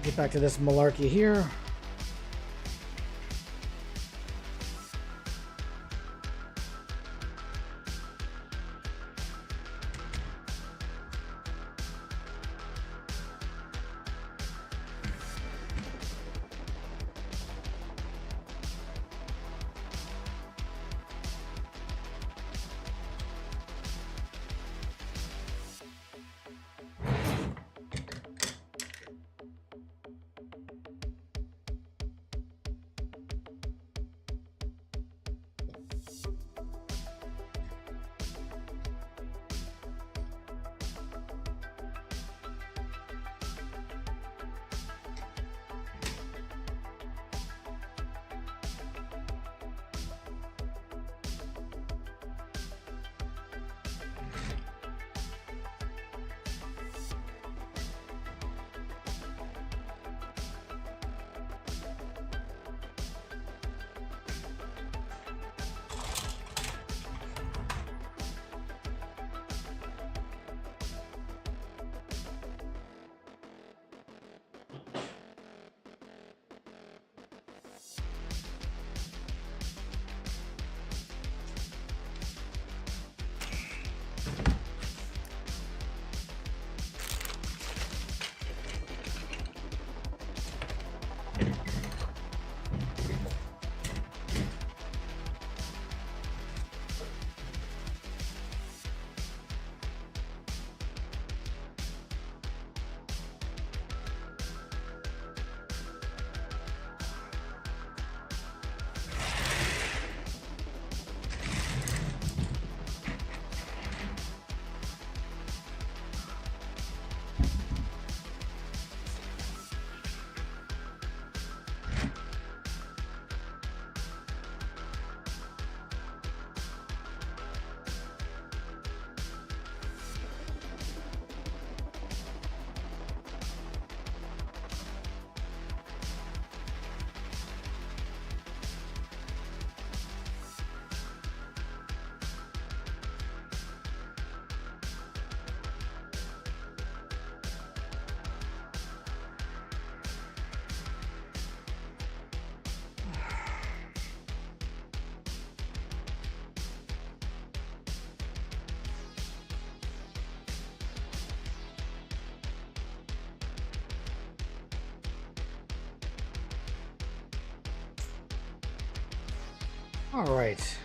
Get back to this malarkey here. All right.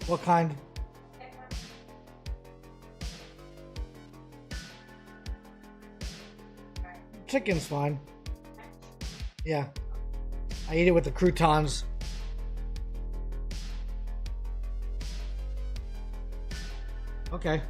What kind? Chicken's fine. Yeah. I eat it with the croutons. Okay.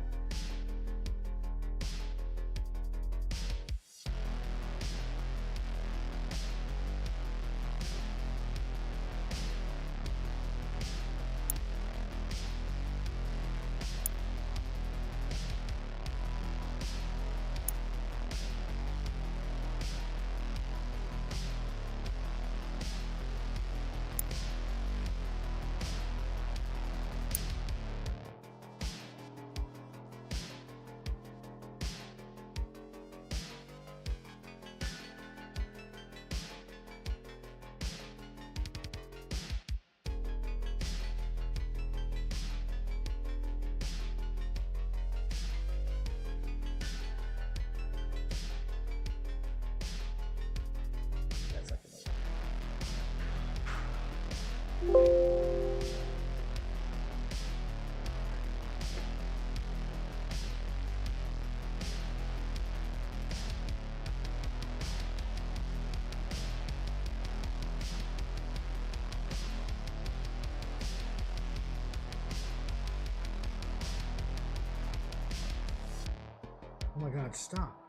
Oh my god, stop.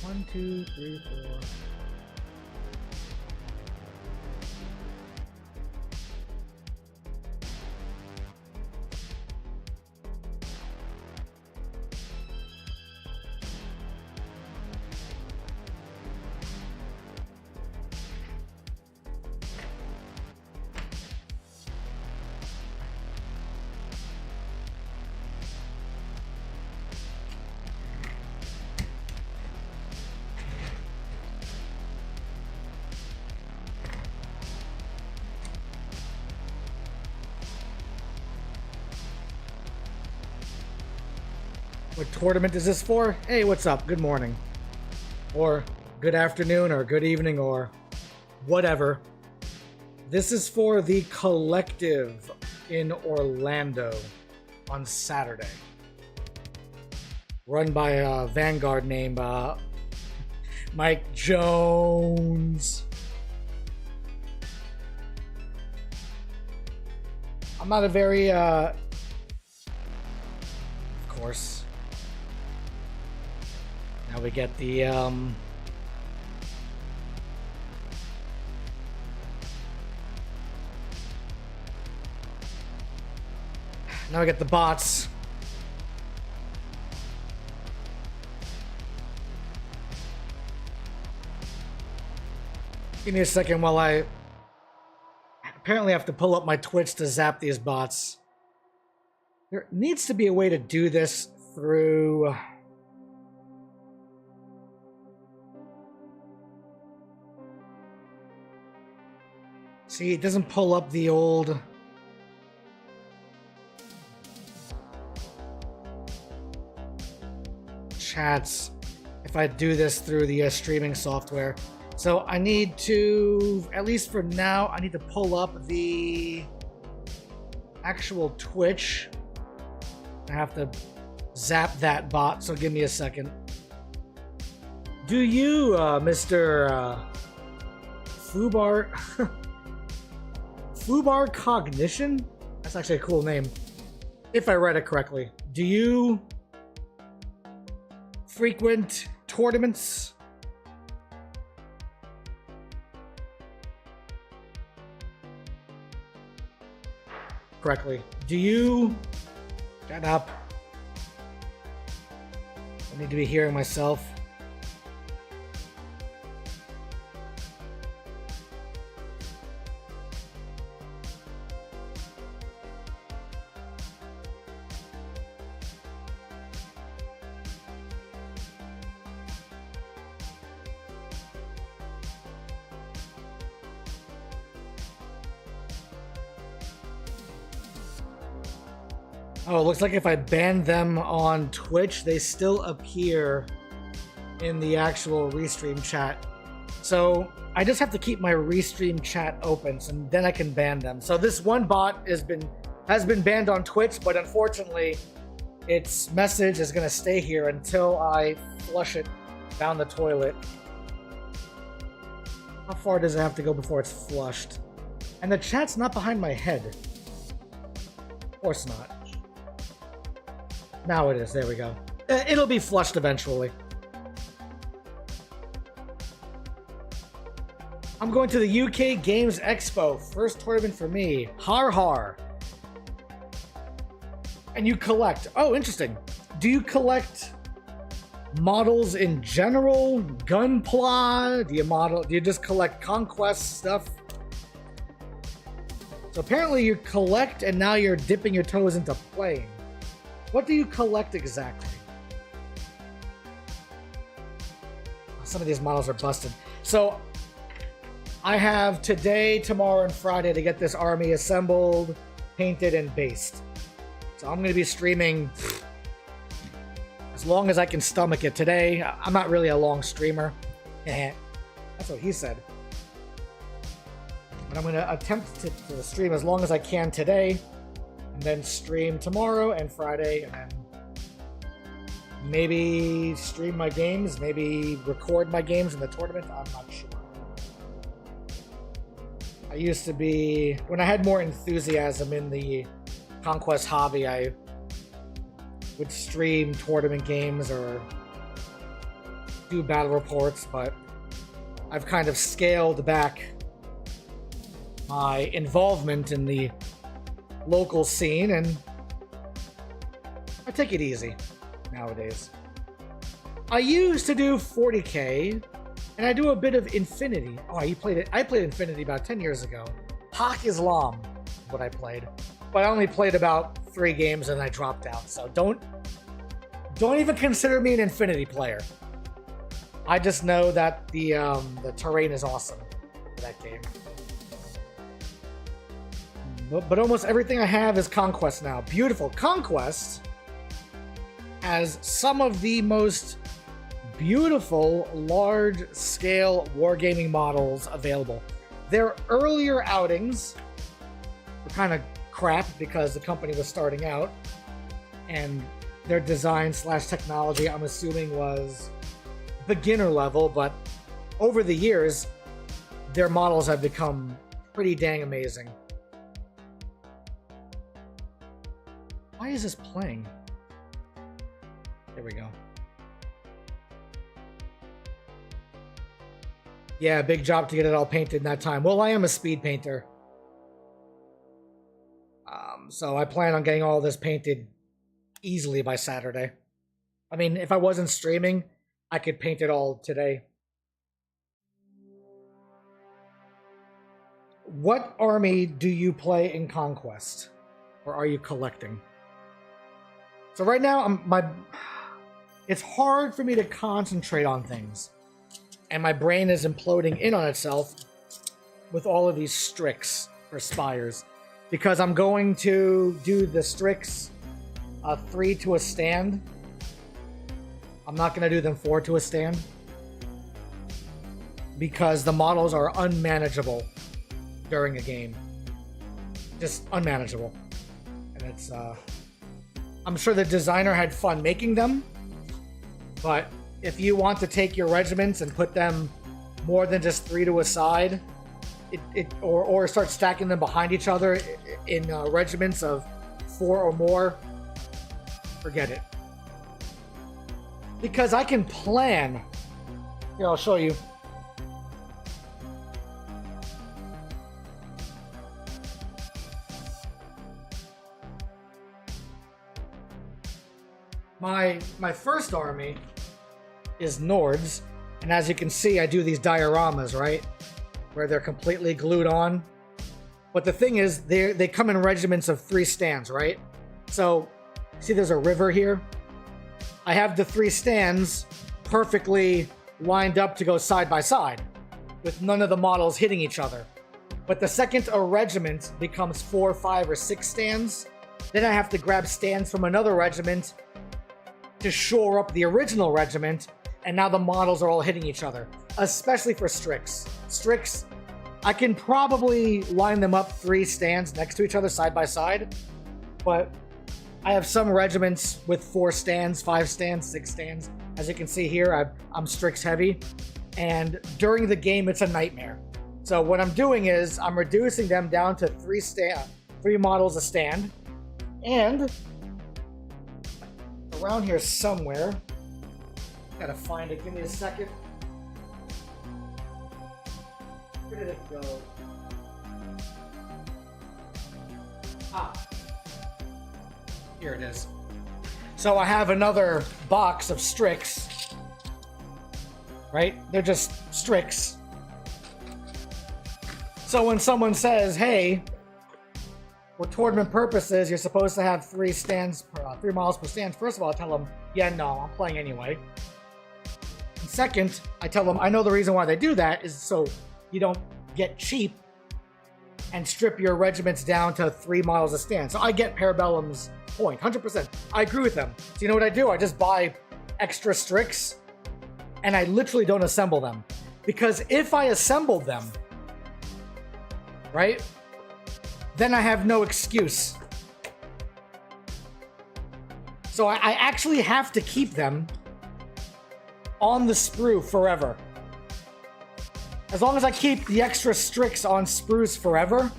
One, two, three, four. What tournament is this for? Hey, what's up? Good morning. Or good afternoon, or good evening, or whatever. This is for the Collective in Orlando on Saturday. Run by a Vanguard named Mike Jones. I'm not a very, of course. Now we get the, now we get the bots. Give me a second while I apparently have to pull up my Twitch to zap these bots. There needs to be a way to do this through... See, it doesn't pull up the old... chats if I do this through the streaming software. So I need to, at least for now, I need to pull up the actual Twitch. I have to zap that bot, so give me a second. Do you, Mr. Fubar... Fubar Cognition? That's actually a cool name. If I read it correctly. Do you frequent tournaments? Correctly. Do you... Shut up. I need to be hearing myself. Oh, it looks like if I ban them on Twitch, they still appear in the actual restream chat. So I just have to keep my restream chat open, so then I can ban them. So this one bot has been banned on Twitch, but unfortunately, its message is going to stay here until I flush it down the toilet. How far does it have to go before it's flushed? And the chat's not behind my head. Of course not. Now it is. There we go. It'll be flushed eventually. I'm going to the UK Games Expo. First tournament for me. Har har. And you collect. Oh, interesting. Do you collect models in general? Gunpla? Do you just collect conquest stuff? So apparently you collect and now you're dipping your toes into playing. What do you collect exactly? Some of these models are busted. So I have today, tomorrow, and Friday to get this army assembled, painted, and based. So I'm going to be streaming as long as I can stomach it today. I'm not really a long streamer. That's what he said. But I'm going to attempt to stream as long as I can today, and then stream tomorrow and Friday, and then maybe stream my games, maybe record my games in the tournament. I'm not sure. I used to be, when I had more enthusiasm in the Conquest hobby, I would stream tournament games or do battle reports, but I've kind of scaled back my involvement in the local scene, and I take it easy nowadays. I used to do 40k, and I do a bit of Infinity. Oh, you played it. I played Infinity about 10 years ago. Hawk Islam is what I played. But I only played about 3 games and I dropped out. So don't even consider me an Infinity player. I just know that the terrain is awesome for that game. But almost everything I have is Conquest now. Beautiful. Conquest has some of the most beautiful large-scale wargaming models available. Their earlier outings were kind of crap because the company was starting out, and their design / technology, I'm assuming, was beginner level, but over the years, their models have become pretty dang amazing. Why is this playing? There we go. Yeah, big job to get it all painted in that time. Well, I am a speed painter. So I plan on getting all this painted easily by Saturday. I mean, if I wasn't streaming, I could paint it all today. What army do you play in Conquest? Or are you collecting? So right now, it's hard for me to concentrate on things. And my brain is imploding in on itself with all of these Strix for Spires. Because I'm going to do the Strix 3 to a stand. I'm not going to do them 4 to a stand. Because the models are unmanageable during a game. Just unmanageable. And it's, I'm sure the designer had fun making them. But if you want to take your regiments and put them more than just 3 to a side, or start stacking them behind each other in regiments of 4 or more, forget it. Because I can plan. Here, I'll show you. My first army is Nords, and as you can see, I do these dioramas, right? Where they're completely glued on. But the thing is, they come in regiments of 3 stands, right? So, see there's a river here? I have the 3 stands perfectly lined up to go side by side, with none of the models hitting each other. But the second a regiment becomes 4, 5, or 6 stands, Then I have to grab stands from another regiment to shore up the original regiment, and now the models are all hitting each other, especially for Strix. Strix, I can probably line them up 3 stands next to each other side by side, but I have some regiments with 4 stands, 5 stands, 6 stands. As you can see here, I'm Strix heavy, and during the game, it's a nightmare. So what I'm doing is I'm reducing them down to 3 models a stand, and around here somewhere, gotta find it. Give me a second. Where did it go? Here it is. So I have another box of Strix. Right? They're just Strix. So when someone says, hey, for tournament purposes, you're supposed to have 3 models per stand. First of all, I tell them, yeah, no, I'm playing anyway. And second, I tell them, I know the reason why they do that is so you don't get cheap and strip your regiments down to 3 models a stand. So I get Parabellum's point, 100%. I agree with them. So you know what I do? I just buy extra Strix, and I literally don't assemble them. Because if I assembled them, right, then I have no excuse. So I actually have to keep them on the sprue forever. As long as I keep the extra Strix on sprues forever,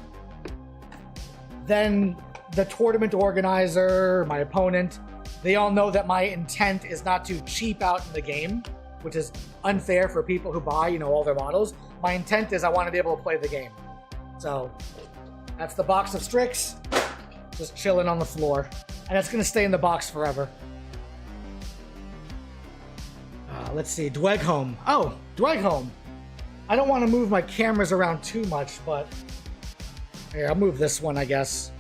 then the tournament organizer, my opponent, they all know that my intent is not to cheap out in the game, which is unfair for people who buy, all their models. My intent is I want to be able to play the game. So that's the box of Strix, just chilling on the floor. And it's going to stay in the box forever. Let's see, Dweghome. Oh, Dweghome. I don't want to move my cameras around too much, but here, I'll move this one, I guess.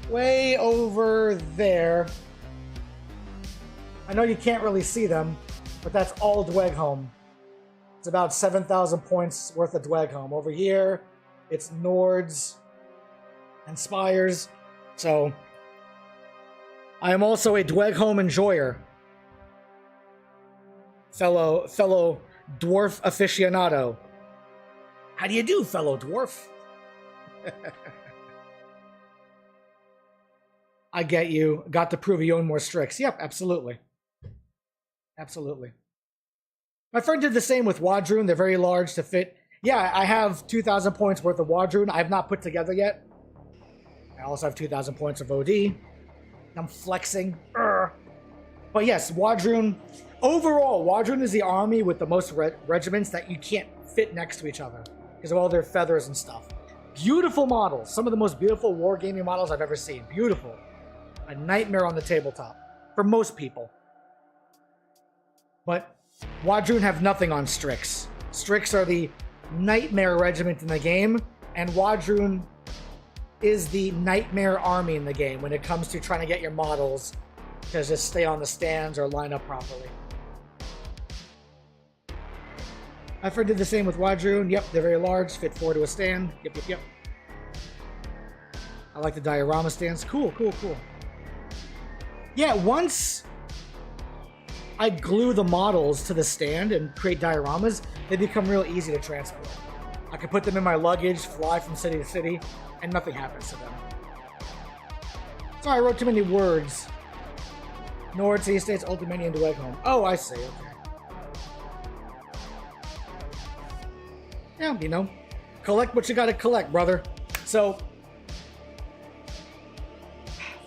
Way over there. I know you can't really see them, but that's all Dweghome. It's about 7,000 points worth of Dweghome. Over here, it's Nords and Spires. So, I am also a Dweghome enjoyer. Fellow dwarf aficionado. How do you do, fellow dwarf? I get you. Got to prove you own more Strix. Yep, absolutely. Absolutely. My friend did the same with Wadroon. They're very large to fit. Yeah, I have 2,000 points worth of Wadroon. I have not put together yet. I also have 2,000 points of OD. I'm flexing. But yes, Wadroon. Overall, Wadroon is the army with the most regiments that you can't fit next to each other because of all their feathers and stuff. Beautiful models. Some of the most beautiful wargaming models I've ever seen. Beautiful. A nightmare on the tabletop for most people. But Wadroon have nothing on Strix. Strix are the nightmare regiment in the game, and Wadroon is the nightmare army in the game when it comes to trying to get your models to just stay on the stands or line up properly. My friend did the same with Wadroon. Yep, they're very large, fit 4 to a stand. Yep. I like the diorama stands. Cool. Yeah, once I glue the models to the stand and create dioramas, they become real easy to transport. I can put them in my luggage, fly from city to city, and nothing happens to them. Sorry, I wrote too many words. Nord, City States, Ultimania, Dweghome. Oh, I see, okay. Yeah, collect what you gotta collect, brother. So,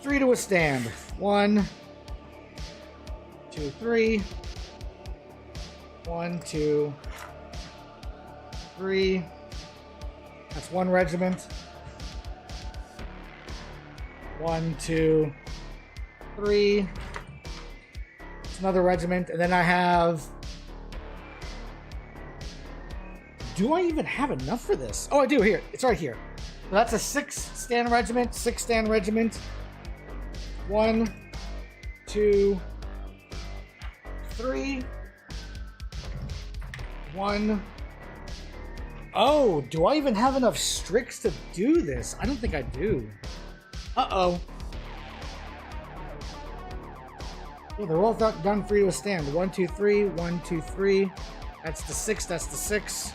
3 to a stand. 1, 2, 3. 1, 2, 3. That's 1 regiment. 1, 2, 3. It's another regiment, and then I have. Do I even have enough for this? Oh, I do. Here, it's right here. So that's a 6-stand regiment. 6-stand regiment. 1, 2, 3. 1, Oh, do I even have enough Strix to do this? I don't think I do. Uh-oh. Yeah, they're all done for you to stand. 1, 2, 3, 1, 2, 3. That's the 6, that's the 6.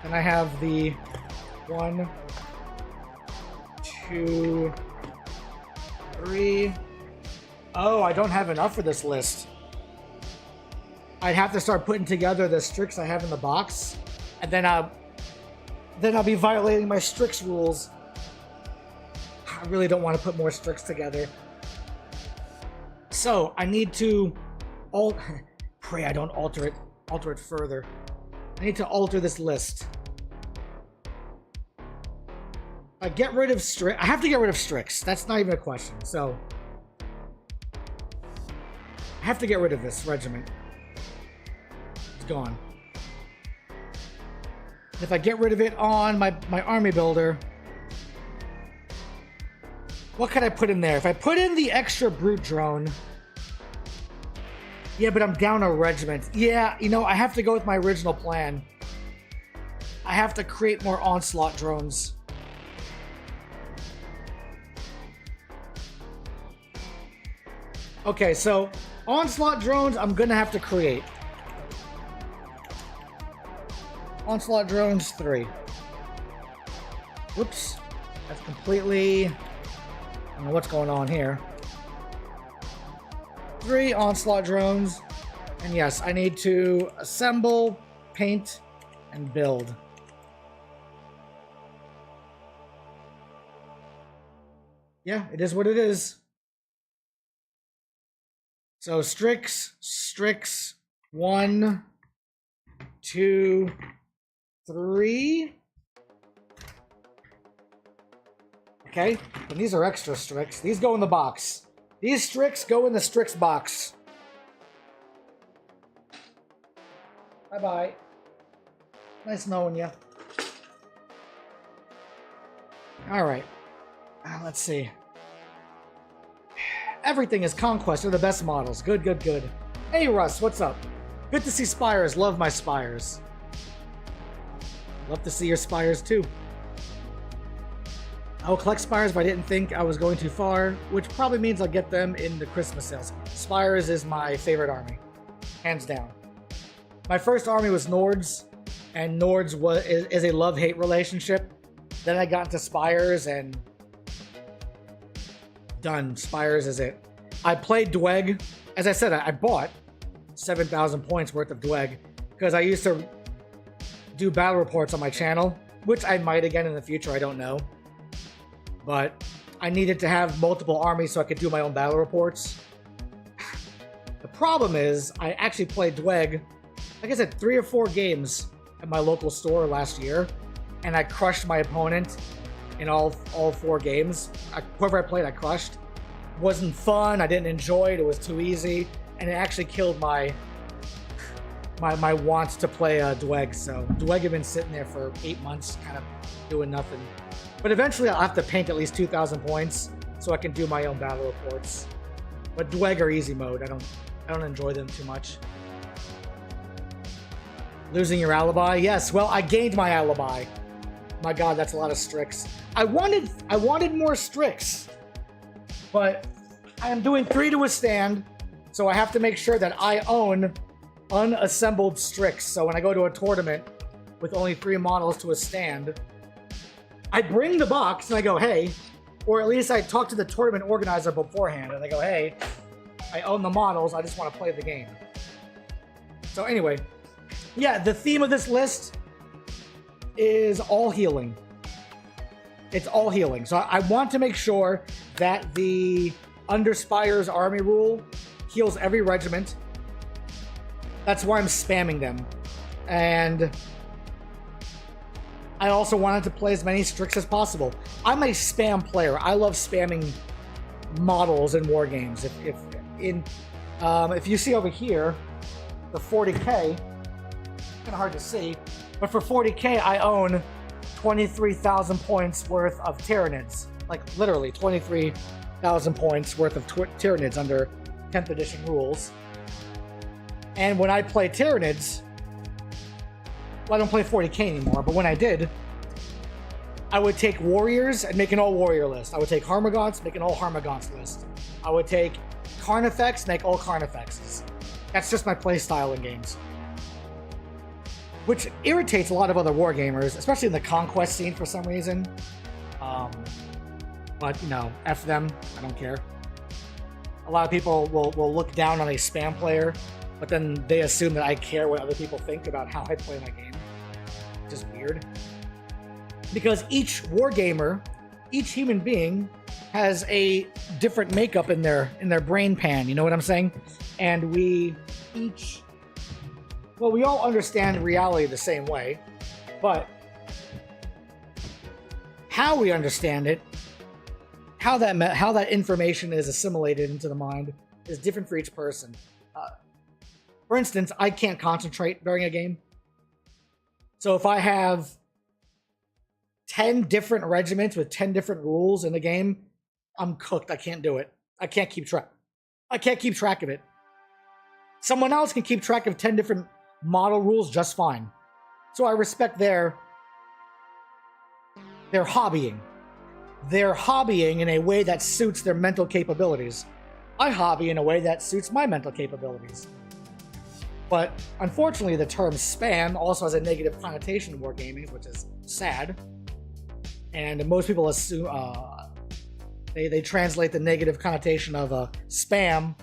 And I have the 1, 2, 3. Oh, I don't have enough for this list. I'd have to start putting together the Strix I have in the box, and then I'll be violating my Strix rules. I really don't want to put more Strix together. So I need to pray I don't alter it further. I need to alter this list. I get rid of Strix. I have to get rid of Strix. That's not even a question. So I have to get rid of this regiment. It's gone. If I get rid of it on my army builder, what can I put in there? If I put in the extra brute drone, yeah, but I'm down a regiment. Yeah, you know, I have to go with my original plan. I have to create more onslaught drones. Okay, so onslaught drones I'm gonna have to create. Onslaught drones 3. Whoops. That's completely... I don't know what's going on here. 3 onslaught drones. And yes, I need to assemble, paint, and build. Yeah, it is what it is. So Strix, 1, 2, 3. Okay, and these are extra Strix. These go in the box. These Strix go in the Strix box. Bye-bye. Nice knowing you. Alright. Let's see. Everything is Conquest. They're the best models. Good, good, good. Hey, Russ, what's up? Good to see Spires. Love my Spires. Love to see your Spires, too. I will collect Spires if I didn't think I was going too far, which probably means I'll get them in the Christmas sales. Spires is my favorite army. Hands down. My first army was Nords, and Nords is a love-hate relationship. Then I got into Spires, and... done. Spires is it. I played Dweg. As I said, I bought 7,000 points worth of Dweg because I used to do battle reports on my channel, which I might again in the future, I don't know. But I needed to have multiple armies so I could do my own battle reports. The problem is, I actually played Dweg, like I said, 3 or 4 games at my local store last year, and I crushed my opponent in all 4 games. Whoever I played, I crushed. Wasn't fun. I didn't enjoy it. It was too easy, and it actually killed my want to play Dweg. So Dweg had been sitting there for 8 months, kind of doing nothing. But eventually, I'll have to paint at least 2,000 points so I can do my own battle reports. But Dweg are easy mode. I don't enjoy them too much. Losing your alibi? Yes. Well, I gained my alibi. My God, that's a lot of Strix. I wanted more Strix, but I am doing 3 to withstand, so I have to make sure that I own unassembled Strix. So when I go to a tournament with only 3 models to withstand, I bring the box and I go, hey, or at least I talk to the tournament organizer beforehand and I go, hey, I own the models, I just want to play the game. So anyway, yeah, the theme of this list is all healing. It's all healing. So I want to make sure that the Under Spires army rule heals every regiment. That's why I'm spamming them. And I also wanted to play as many Strix as possible. I'm a spam player. I love spamming models in war games. If you see over here, the 40k, kind of hard to see, but for 40k I own 23,000 points worth of Tyranids. Like literally 23,000 points worth of Tyranids under 10th edition rules. And when I play Tyranids, Well, I don't play 40k anymore, but when I did, I would take warriors and make an all warrior list. I would take Harmagants, make an all Harmagants list. I would take Carnifex, make all Carnifexes. That's just my play style in games. Which irritates a lot of other wargamers, especially in the conquest scene for some reason. But, you know, F them. I don't care. A lot of people will look down on a spam player, but then they assume that I care what other people think about how I play my game. Which is weird. Because each wargamer, each human being, has a different makeup in their brain pan, you know what I'm saying? And we each, well, we all understand reality the same way, but how we understand it, how that information is assimilated into the mind is different for each person. For instance, I can't concentrate during a game. So if I have 10 different regiments with 10 different rules in the game, I'm cooked. I can't do it. I can't keep track. I can't keep track of it. Someone else can keep track of 10 different model rules just fine. So I respect their hobbying. They're hobbying in a way that suits their mental capabilities. I hobby in a way that suits my mental capabilities. But unfortunately, the term spam also has a negative connotation in wargaming, which is sad. And most people assume they translate the negative connotation of spam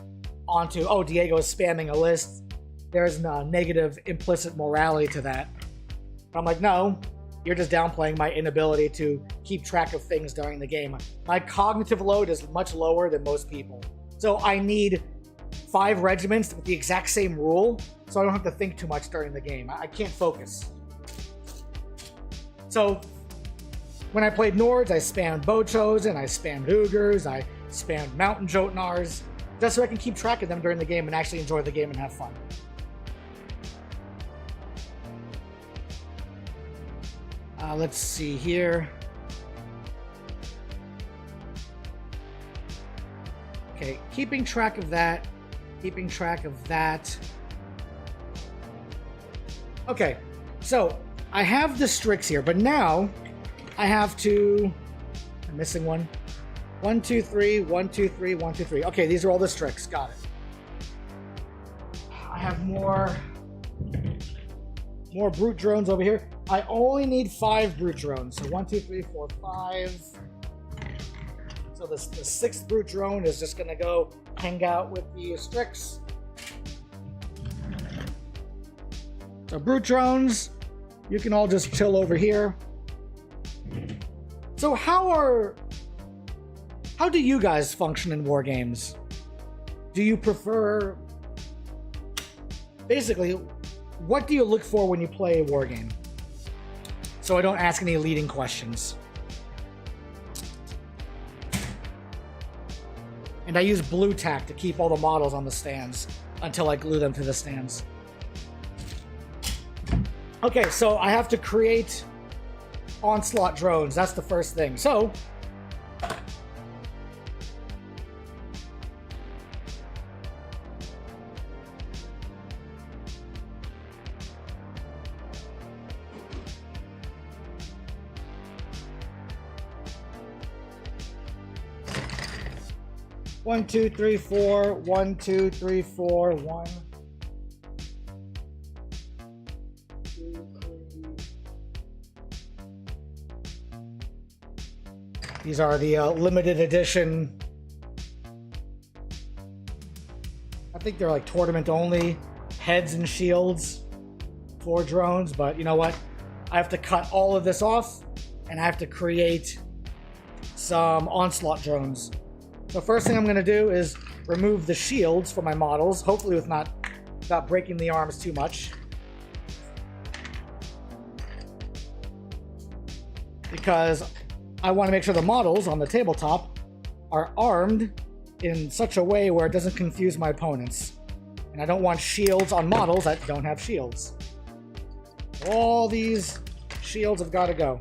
onto, oh, Diego is spamming a list. There's a negative implicit morality to that. But I'm like, no, you're just downplaying my inability to keep track of things during the game. My cognitive load is much lower than most people. So I need 5 regiments with the exact same rule, so I don't have to think too much during the game. I can't focus. So when I played Nords, I spammed Bochosen, I spammed Ugers, I spammed Mountain Jotnars, just so I can keep track of them during the game and actually enjoy the game and have fun. Let's see here. Okay, keeping track of that. Okay, so I have the Strix here, but now I have to, I'm missing one. 1, 2, 3, 1, 2, 3, 1, 2, 3. Okay, these are all the Strix, got it. I have more brute drones over here. I only need 5 brute drones. So 1, 2, 3, 4, 5. So the 6th brute drone is just gonna go hang out with the Strix. So brute drones, you can all just chill over here. So how do you guys function in war games? Do you prefer, basically, what do you look for when you play a war game? So I don't ask any leading questions. And I use blue tack to keep all the models on the stands until I glue them to the stands. Okay, so I have to create onslaught drones. That's the first thing. So one, 2, 3, 4. 1, 2, 3, 4. 1. These are the limited edition. I think they're like tournament only heads and shields for drones, but you know what? I have to cut all of this off and I have to create some onslaught drones. The first thing I'm going to do is remove the shields from my models, hopefully without breaking the arms too much. Because I want to make sure the models on the tabletop are armed in such a way where it doesn't confuse my opponents. And I don't want shields on models that don't have shields. All these shields have got to go.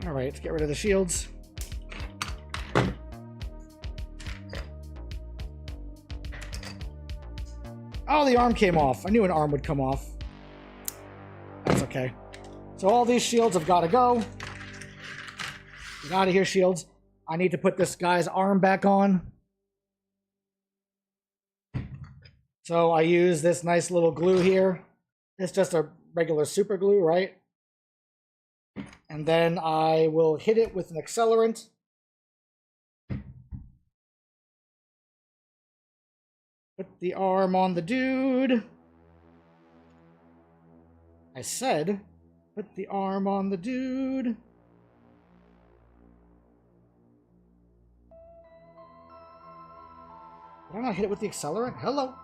Alright, let's get rid of the shields. Oh, the arm came off. I knew an arm would come off. That's okay. So all these shields have got to go. Get out of here, shields. I need to put this guy's arm back on. So I use this nice little glue here. It's just a regular super glue, right? And then I will hit it with an accelerant. Put the arm on the dude. I said, put the arm on the dude. Did I not hit it with the accelerant? Hello.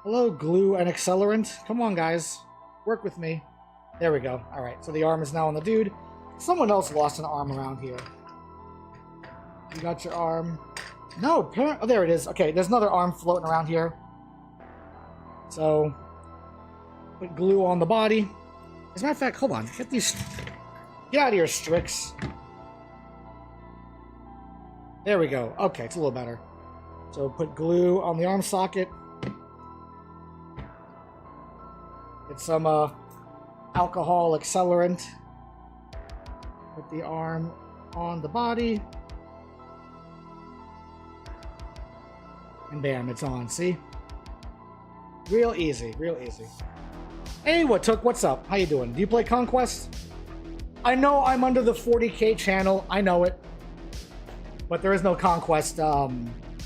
Hello, glue and accelerant. Come on, guys. Work with me. There we go. All right, so the arm is now on the dude. Someone else lost an arm around here. You got your arm. No, oh, there it is. Okay, there's another arm floating around here. So, put glue on the body. As a matter of fact, hold on. Get out of here, Strix. There we go. Okay, it's a little better. So, put glue on the arm socket. Get some alcohol accelerant. Put the arm on the body. And bam, it's on. See? Real easy, real easy. Hey, what's up? How you doing? Do you play Conquest? I know I'm under the 40K channel. I know it. But there is no Conquest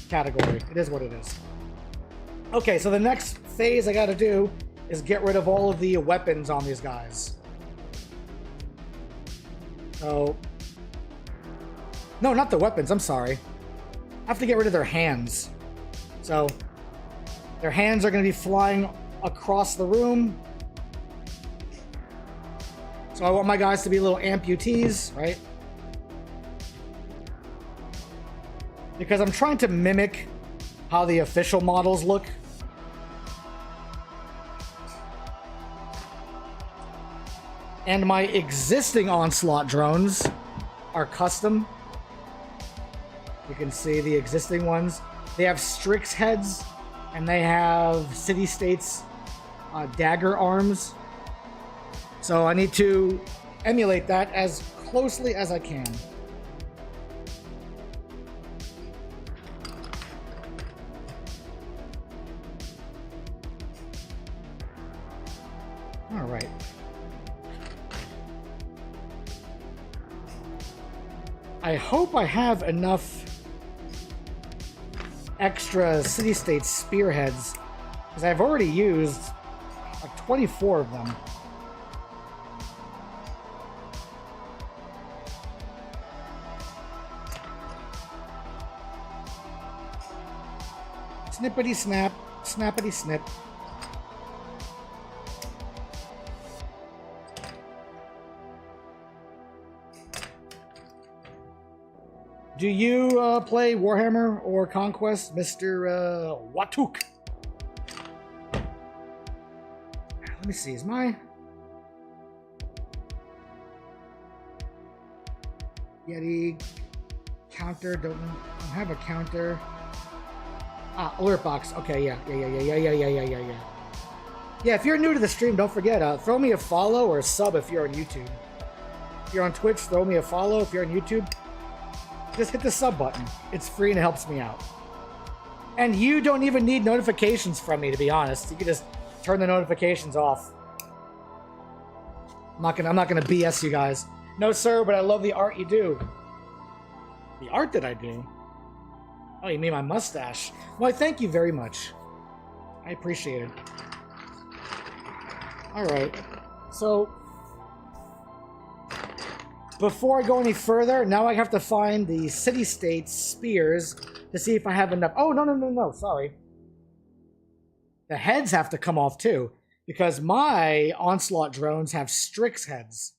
category. It is what it is. Okay, so the next phase I gotta do is get rid of all of the weapons on these guys. So... No, not the weapons, I'm sorry. I have to get rid of their hands. So, their hands are going to be flying across the room. So I want my guys to be little amputees, right? Because I'm trying to mimic how the official models look. And my existing Onslaught drones are custom. You can see the existing ones. They have Strix heads, and they have City-States dagger arms. So I need to emulate that as closely as I can. All right. I hope I have enough extra City-State spearheads, because I've already used like 24 of them. Snippity snap, snappity snip. Do you play Warhammer or Conquest, Mr. Watuk? Let me see, is my... Yeti counter, don't have a counter. Ah, alert box. Okay, yeah. Yeah, if you're new to the stream, don't forget, throw me a follow or a sub if you're on YouTube. If you're on Twitch, throw me a follow. If you're on YouTube, just hit the sub button. It's free and it helps me out. And you don't even need notifications from me, to be honest. You can just turn the notifications off. I'm not gonna BS you guys. No, sir, but I love the art you do. The art that I do? Oh, you mean my mustache? Why, thank you very much. I appreciate it. Alright. So... before I go any further, now I have to find the City-State spears to see if I have enough. Oh, no, sorry. The heads have to come off too, because my Onslaught drones have Strix heads.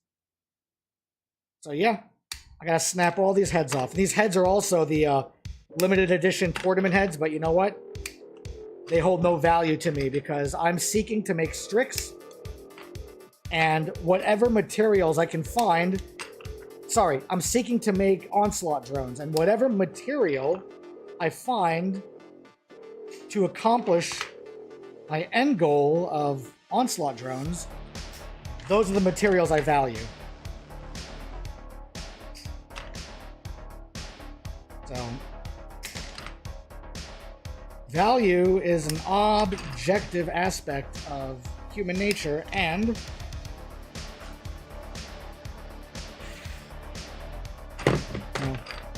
So yeah, I gotta snap all these heads off. These heads are also the limited edition tournament heads, but you know what? They hold no value to me because I'm seeking to make Strix, and whatever materials I can find... Sorry, I'm seeking to make Onslaught drones, and whatever material I find to accomplish my end goal of onslaught drones, those are the materials I value. So, value is an objective aspect of human nature, and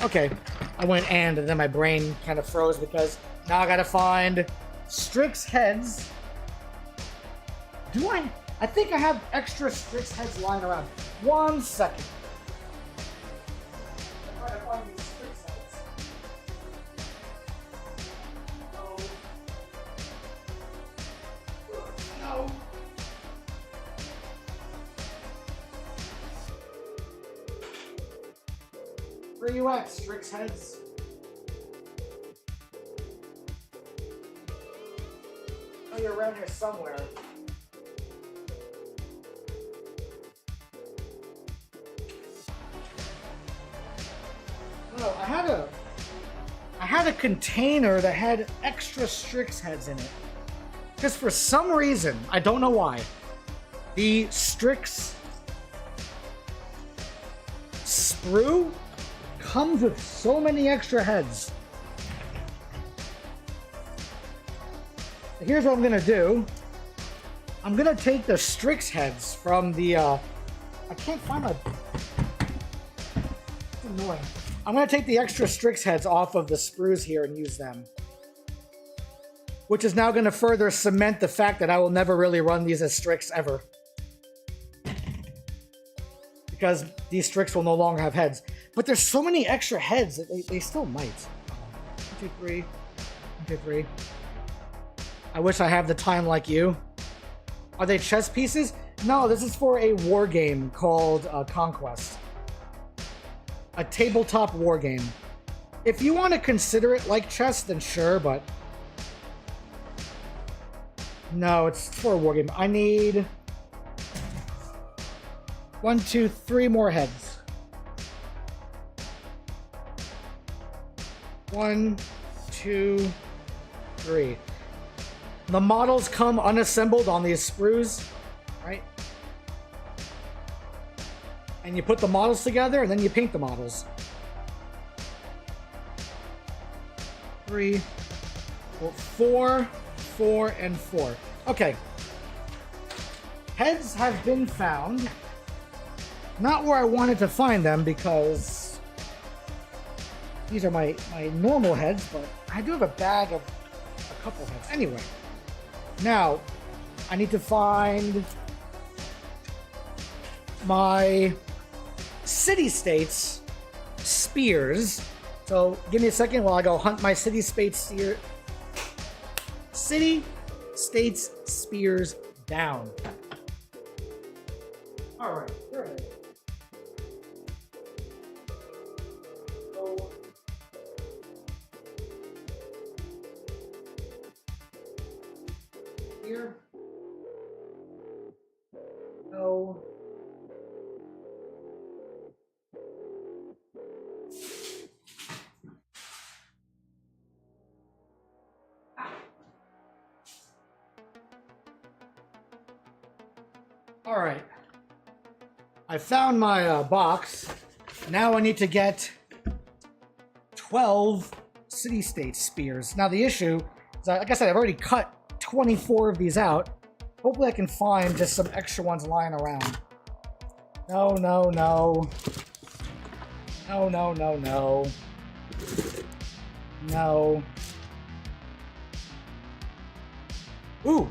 okay, I went and then my brain kind of froze because now I gotta find Strix heads. Do I? I think I have extra Strix heads lying around. 1 second. I'm trying to find these Strix heads. No. Where are you at, Strix heads? Oh, you're around here somewhere. Oh, I had a container that had extra Strix heads in it. Because for some reason, I don't know why, the Strix sprue comes with so many extra heads. Here's what I'm gonna do. I'm gonna take the Strix heads from the, I can't find my, it's annoying. I'm gonna take the extra Strix heads off of the sprues here and use them. Which is now gonna further cement the fact that I will never really run these as Strix ever. Because these Strix will no longer have heads. But there's so many extra heads that they still might. 1, 2, 3. 1, 2, 3. I wish I have the time like you. Are they chess pieces? No, this is for a war game called Conquest. A tabletop war game. If you want to consider it like chess, then sure, but... no, it's for a war game. I need... 1, 2, 3 more heads. 1, 2, 3. The models come unassembled on these sprues, right? And you put the models together, and then you paint the models. 3, 4, 4, and 4. Okay. Heads have been found. Not where I wanted to find them, because these are my normal heads, but I do have a bag of a couple heads. Anyway. Now, I need to find my city-states spears. So, give me a second while I go hunt my city-states spears down. Alright, where are they? Here. No. All right. I found my box. Now I need to get 12 city-state spears. Now the issue is, like I said, I've already cut 24 of these out. Hopefully I can find just some extra ones lying around. No, no, no. No, no, no, no. No. Ooh.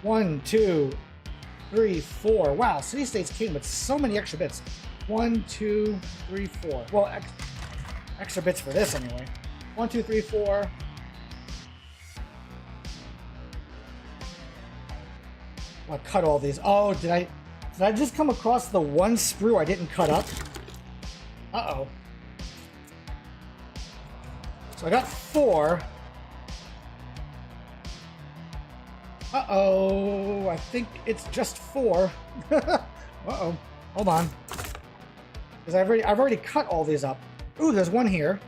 1, 2, 3, 4. Wow, city-states came with so many extra bits. 1, 2, 3, 4. Well, extra bits for this anyway. 1, 2, 3, 4. I'll cut all these. Oh, did I just come across the one sprue I didn't cut up? Uh-oh. So I got 4. Uh-oh. I think it's just 4. Uh-oh. Hold on. Because I've already cut all these up. Ooh, there's one here.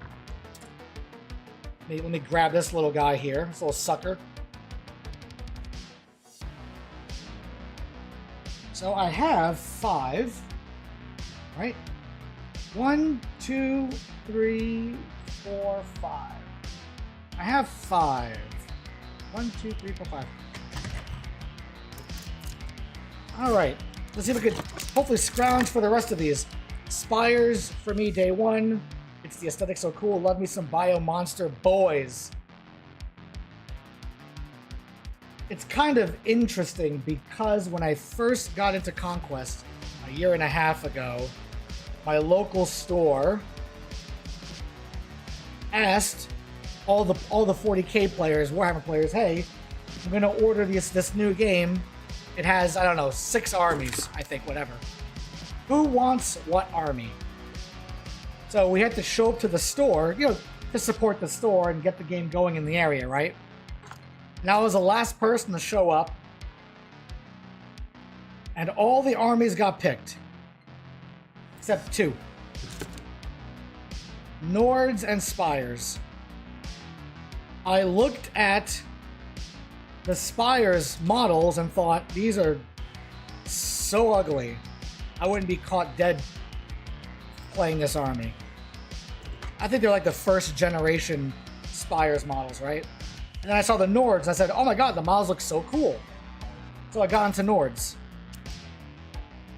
Let me grab this little guy here, this little sucker. So I have 5, right? 1, 2, 3, 4, 5. I have 5. 1, 2, 3, 4, 5. Alright, let's see if we could hopefully scrounge for the rest of these. Spires for me, day 1. It's the aesthetic so cool. Love me some Bio Monster boys. It's kind of interesting because when I first got into Conquest a year and a half ago, my local store asked all the 40k players, Warhammer players, hey, I'm gonna order this new game. It has, I don't know, 6 armies, I think, whatever. Who wants what army? So we had to show up to the store, you know, to support the store and get the game going in the area, right? And I was the last person to show up, and all the armies got picked. Except 2. Nords and Spires. I looked at the Spires models and thought, these are so ugly. I wouldn't be caught dead playing this army. I think they're like the first generation Spires models, right? And then I saw the Nords and I said, oh my god, the models look so cool. So I got into Nords.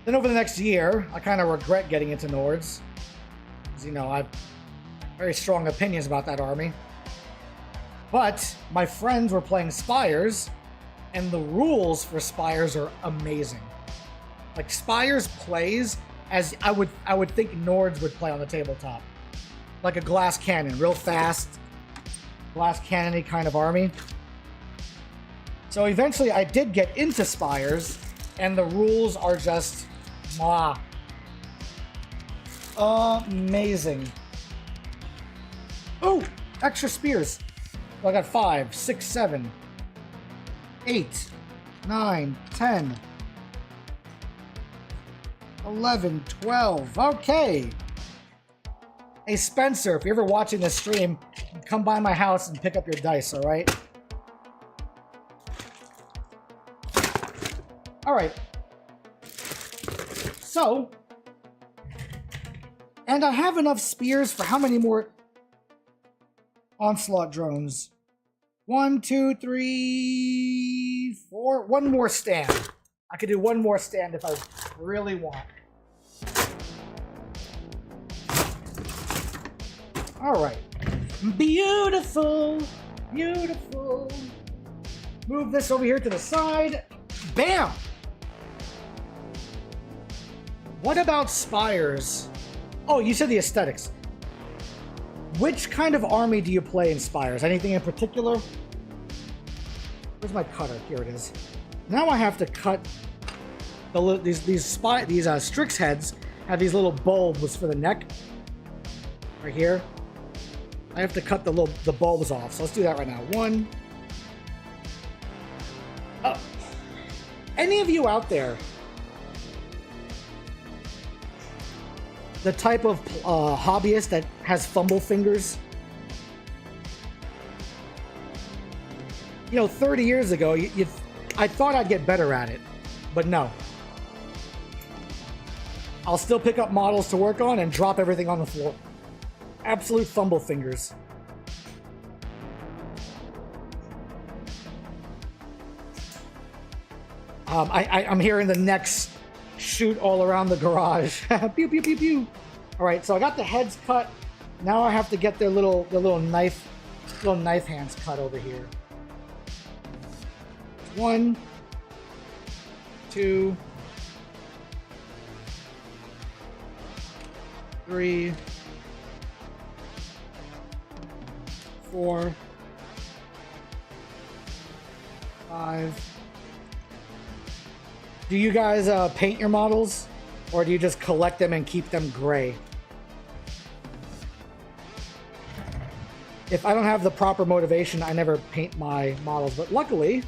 Then over the next year, I kind of regret getting into Nords. Because, you know, I have very strong opinions about that army. But my friends were playing Spires, and the rules for Spires are amazing. Like, Spires plays as I would think Nords would play on the tabletop. Like a glass cannon, real fast, glass cannon-y kind of army. So eventually I did get into Spires, and the rules are just mwah. Amazing. Oh, extra spears. So I got 5, 6, 7, 8, 9, 10, 11, 12. Okay. Hey, Spencer, if you're ever watching this stream, come by my house and pick up your dice, all right? All right. So, and I have enough spears for how many more onslaught drones? 1, 2, 3, 4. One more stand. I could do one more stand if I really want. All right. Beautiful. Beautiful. Move this over here to the side. Bam! What about Spires? Oh, you said the aesthetics. Which kind of army do you play in Spires? Anything in particular? Where's my cutter? Here it is. Now I have to cut these Strix heads have these little bulbs for the neck. Right here. I have to cut the bulbs off. So let's do that right now. 1. Any of you out there, the type of hobbyist that has fumble fingers? You know, 30 years ago, I thought I'd get better at it, but no. I'll still pick up models to work on and drop everything on the floor. Absolute fumble fingers. I'm hearing the necks shoot all around the garage. Pew, pew, pew, pew. All right, so I got the heads cut. Now I have to get their little knife hands cut over here. 1, 2, 3, 4, 5. Do you guys paint your models, or do you just collect them and keep them gray? If I don't have the proper motivation, I never paint my models. But luckily,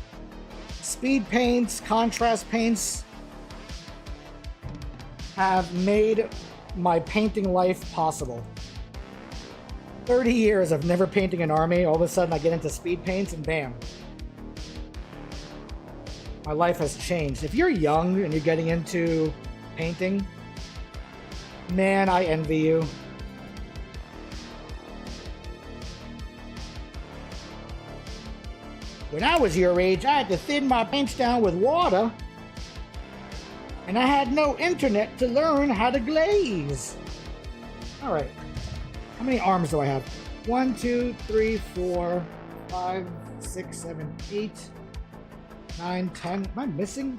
speed paints, contrast paints have made my painting life possible. 30 years of never painting an army, all of a sudden I get into speed paints and bam. My life has changed. If you're young and you're getting into painting, man, I envy you. When I was your age, I had to thin my paints down with water, and I had no internet to learn how to glaze. All right, how many arms do I have? 1, 2, 3, 4, 5, 6, 7, 8, 9, 10. Am I missing?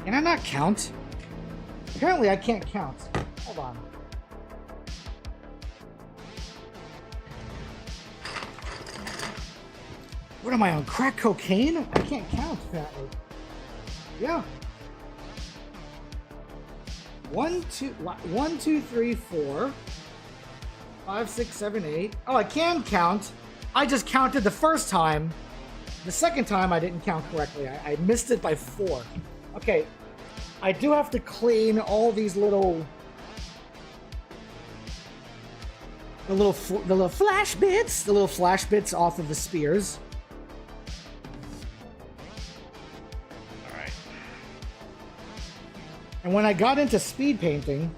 Can I not count? Apparently I can't count. Hold on. What am I on, crack cocaine? I can't count apparently. Yeah. 1, 2, 3, 4, 5, 6, 7, 8. Oh, I can count. I just counted the first time. The second time I didn't count correctly. I missed it by 4. Okay. I do have to clean all these little the little flash bits off of the spears. All right. And when I got into speed painting,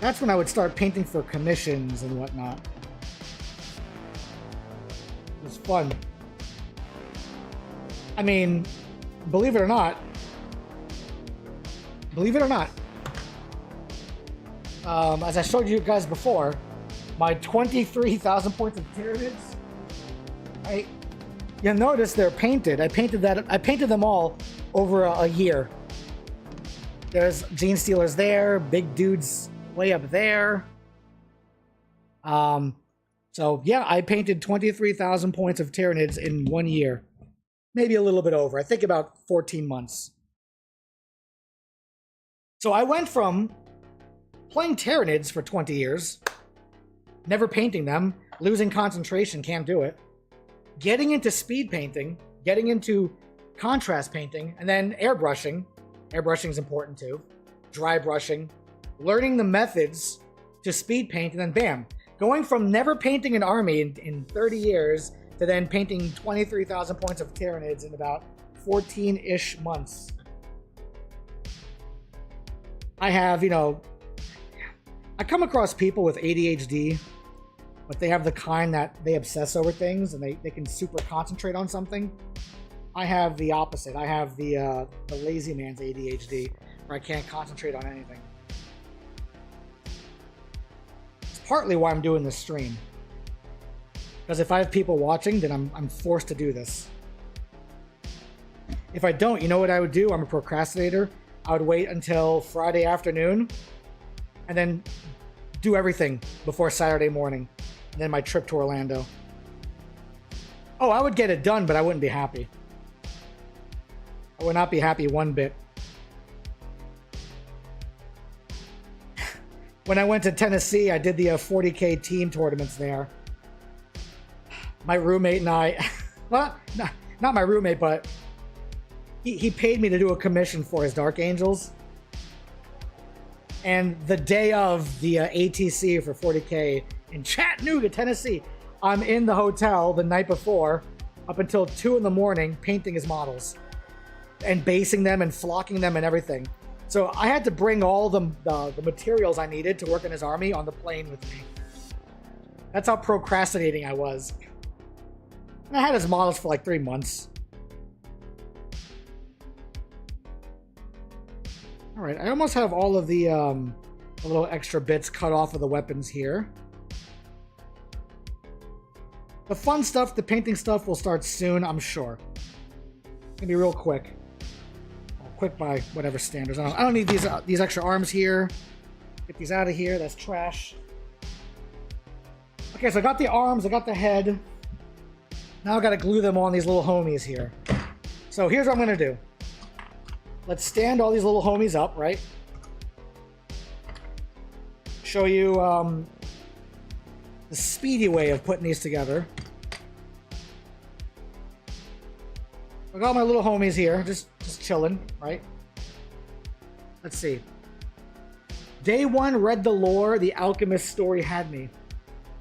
that's when I would start painting for commissions and whatnot. It was fun. I mean, believe it or not, as I showed you guys before, my 23,000 points of Tyranids, you'll notice they're painted. I painted them all over a year. There's Gene Stealers there, big dudes way up there. So yeah, I painted 23,000 points of Tyranids in 1 year. Maybe a little bit over. I think about 14 months. So I went from playing Tyranids for 20 years, never painting them, losing concentration, can't do it, getting into speed painting, getting into contrast painting, and then airbrushing. Airbrushing is important too. Dry brushing, learning the methods to speed paint, and then bam, going from never painting an army in 30 years to then painting 23,000 points of Tyranids in about 14-ish months. I have, I come across people with ADHD, but they have the kind that they obsess over things and they can super concentrate on something. I have the opposite. I have the lazy man's ADHD, where I can't concentrate on anything. It's partly why I'm doing this stream. Because if I have people watching, then I'm forced to do this. If I don't, you know what I would do? I'm a procrastinator. I would wait until Friday afternoon and then do everything before Saturday morning. And then my trip to Orlando. Oh, I would get it done, but I wouldn't be happy. I would not be happy one bit. When I went to Tennessee, I did the 40K team tournaments there. My roommate and I, well, not my roommate, but he paid me to do a commission for his Dark Angels. And the day of the ATC for 40K in Chattanooga, Tennessee, I'm in the hotel the night before up until 2 in the morning painting his models and basing them and flocking them and everything. So I had to bring all the materials I needed to work in his army on the plane with me. That's how procrastinating I was. And I had his models for like 3 months. All right, I almost have all of the little extra bits cut off of the weapons here. The fun stuff, the painting stuff, will start soon, I'm sure. It's gonna be real quick. Quick by whatever standards. I don't need these extra arms here. Get these out of here. That's trash. Okay, so I got the arms, I got the head. Now I gotta glue them on these little homies here. So here's what I'm gonna do. Let's stand all these little homies up, right? Show you the speedy way of putting these together. I got my little homies here, just chilling, right? Let's see. Day 1, read the lore, the alchemist story had me.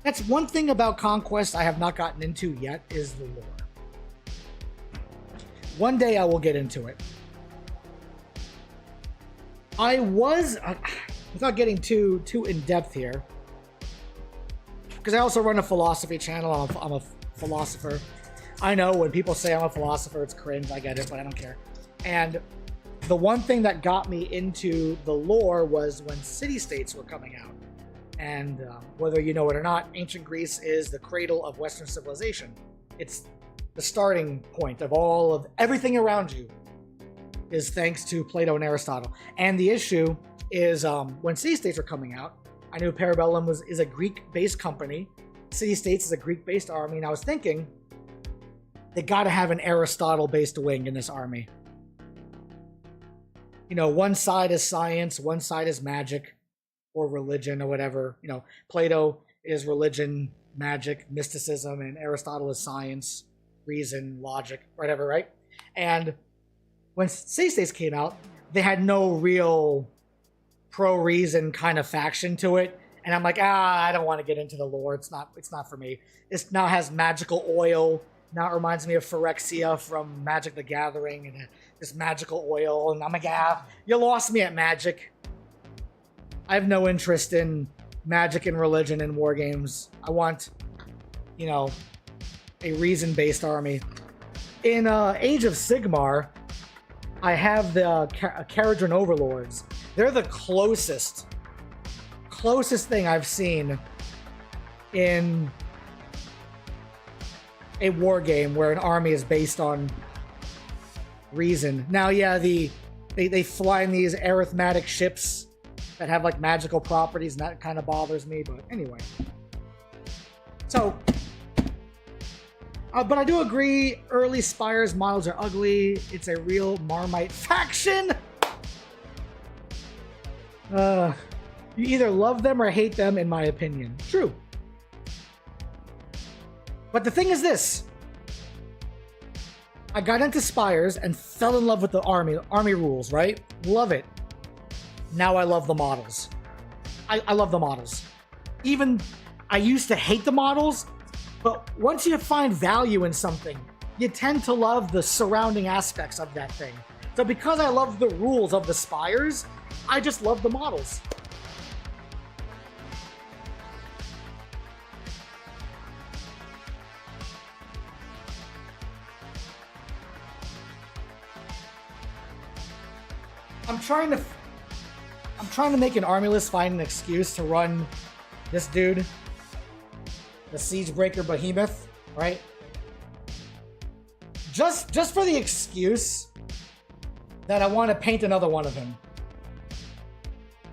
That's one thing about Conquest I have not gotten into yet, is the lore. One day I will get into it. I was, without getting too in-depth here, because I also run a philosophy channel. I'm a philosopher. I know when people say I'm a philosopher, it's cringe. I get it, but I don't care. And the one thing that got me into the lore was when city-states were coming out. And whether you know it or not, ancient Greece is the cradle of Western civilization. It's the starting point of everything around you is thanks to Plato and Aristotle. And the issue is when city-states were coming out, I knew Parabellum is a Greek-based company. City-states is a Greek-based army, and I was thinking they got to have an Aristotle-based wing in this army. You know, one side is science, one side is magic or religion or whatever. You know, Plato is religion, magic, mysticism, and Aristotle is science, reason, logic, whatever, right? And when city-states came out, they had no real pro-reason kind of faction to it. And I'm like, I don't want to get into the lore. It's not for me. This now has magical oil. Now it reminds me of Phyrexia from Magic the Gathering and this magical oil. And I'm like, you lost me at magic. I have no interest in magic and religion and war games. I want, you know, a reason-based army. In Age of Sigmar, I have the Caradron Overlords. They're the closest thing I've seen in a war game where an army is based on reason. Now, yeah, they fly in these arithmetic ships that have like magical properties, and that kind of bothers me. But anyway, so. But I do agree, early Spires models are ugly. It's a real Marmite faction. You either love them or hate them, in my opinion. True. But the thing is this. I got into Spires and fell in love with the army rules, right? Love it. Now I love the models. I love the models. Even I used to hate the models, but once you find value in something, you tend to love the surrounding aspects of that thing. So because I love the rules of the Spires, I just love the models. I'm trying to make an army list, find an excuse to run this dude, the Siegebreaker Behemoth, right? Just for the excuse that I want to paint another one of him,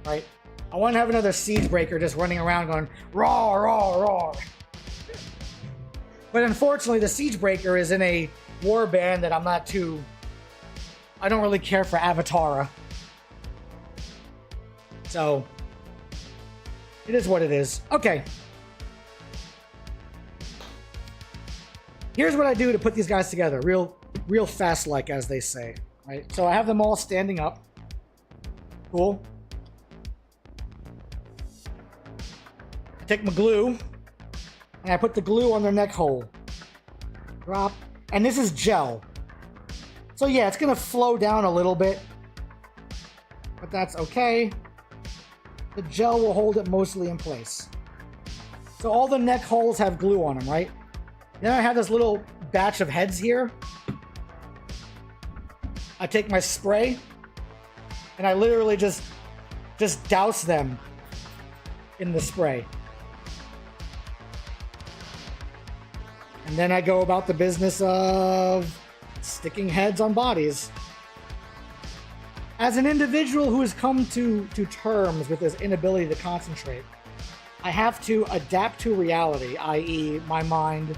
right? I want to have another Siegebreaker just running around going raw, raw, raw. But unfortunately, the Siegebreaker is in a war band that I don't really care for Avatara. So, it is what it is. Okay. Here's what I do to put these guys together. Real fast, like, as they say. Right? So I have them all standing up. Cool. I take my glue, and I put the glue on their neck hole. Drop. And this is gel. So yeah, it's going to flow down a little bit. But that's okay. The gel will hold it mostly in place. So all the neck holes have glue on them, right? Then I have this little batch of heads here. I take my spray, and I literally just douse them in the spray. And then I go about the business of sticking heads on bodies. As an individual who has come to terms with his inability to concentrate, I have to adapt to reality, i.e. my mind,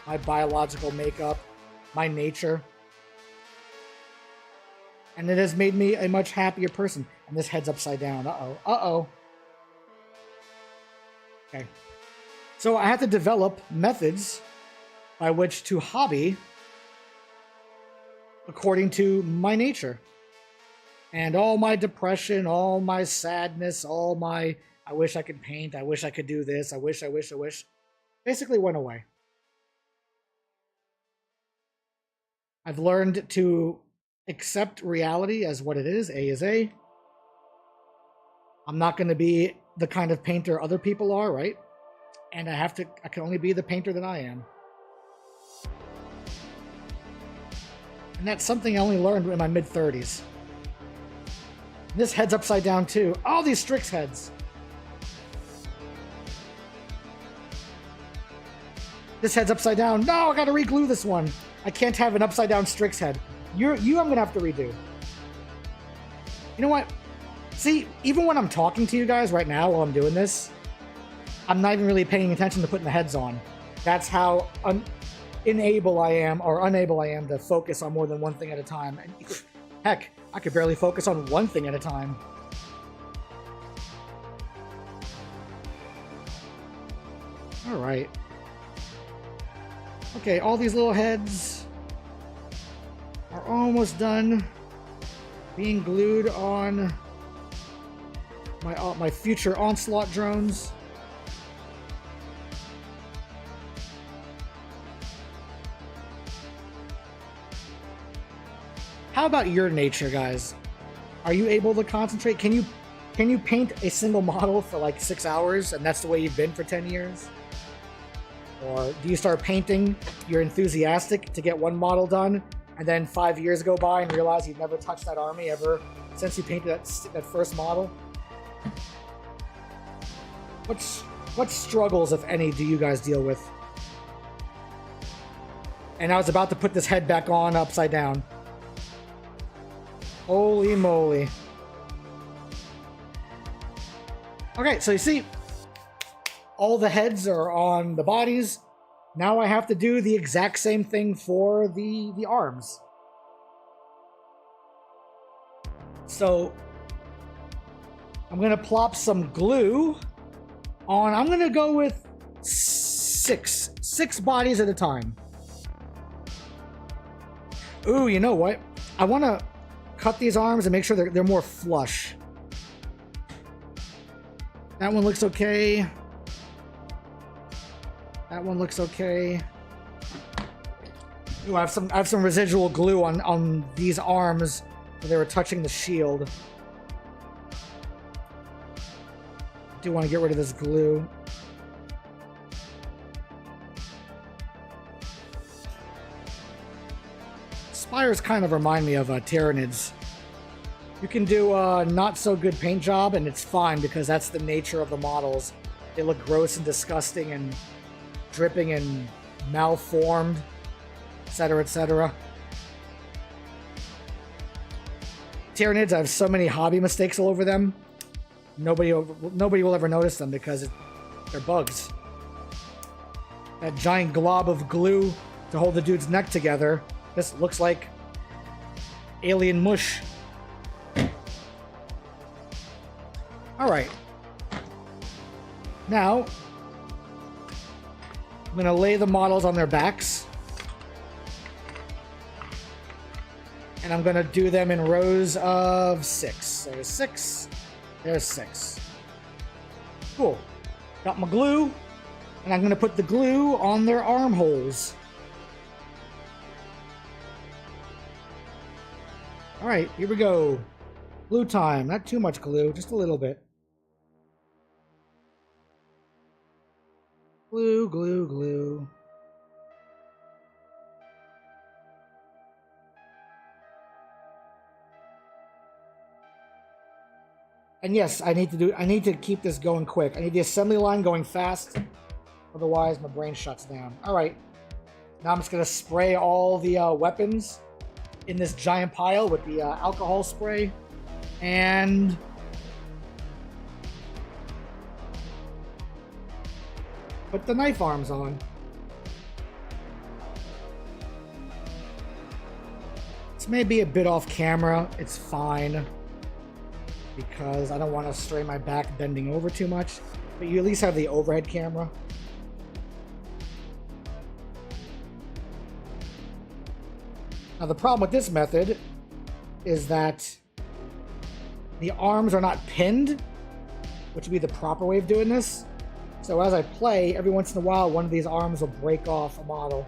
my biological makeup, my nature. And it has made me a much happier person. And this head's upside down. Uh-oh. Okay. So I have to develop methods by which to hobby according to my nature. And all my depression, all my sadness, all my I wish I could paint. I wish I could do this. I wish. Basically went away. I've learned to accept reality as what it is. A is A. I'm not going to be the kind of painter other people are, right? And I can only be the painter that I am. And that's something I only learned in my mid-30s. This head's upside down too. All these Strix heads. This head's upside down. No, I gotta re-glue this one. I can't have an upside down Strix head. I'm gonna have to redo. You know what? See, even when I'm talking to you guys right now while I'm doing this, I'm not even really paying attention to putting the heads on. That's how unable I am to focus on more than one thing at a time. And heck, I could barely focus on one thing at a time. All right. Okay, all these little heads are almost done being glued on my future onslaught drones. How about your nature, guys? Are you able to concentrate? Can you paint a single model for like 6 hours and that's the way you've been for 10 years? Or do you start painting, you're enthusiastic to get one model done, and then 5 years go by and realize you've never touched that army ever since you painted that first model? What struggles, if any, do you guys deal with? And I was about to put this head back on upside down. Holy moly. Okay, so you see, all the heads are on the bodies. Now I have to do the exact same thing for the arms. So I'm gonna plop some glue on. I'm gonna go with six bodies at a time. Ooh, you know what? I wanna cut these arms and make sure they're more flush. That one looks okay. That one looks okay. Ooh, I have some residual glue on these arms where they were touching the shield. I do want to get rid of this glue. Spires kind of remind me of Tyranids. You can do a not so good paint job and it's fine because that's the nature of the models. They look gross and disgusting and dripping and malformed, etc., etc. Tyranids, I have so many hobby mistakes all over them. Nobody will ever notice them because they're bugs. That giant glob of glue to hold the dude's neck together. This looks like alien mush. All right. Now, I'm going to lay the models on their backs. And I'm going to do them in rows of 6. There's 6. There's 6. Cool. Got my glue. And I'm going to put the glue on their armholes. Alright, here we go. Glue time. Not too much glue, just a little bit. Glue, glue, glue. And yes, I need to keep this going quick. I need the assembly line going fast. Otherwise, my brain shuts down. Alright. Now I'm just going to spray all the weapons in this giant pile with the alcohol spray. And put the knife arms on. This may be a bit off camera. It's fine. Because I don't want to strain my back bending over too much. But you at least have the overhead camera. Now the problem with this method is that the arms are not pinned which would be the proper way of doing this. So as I play, every once in a while, one of these arms will break off a model.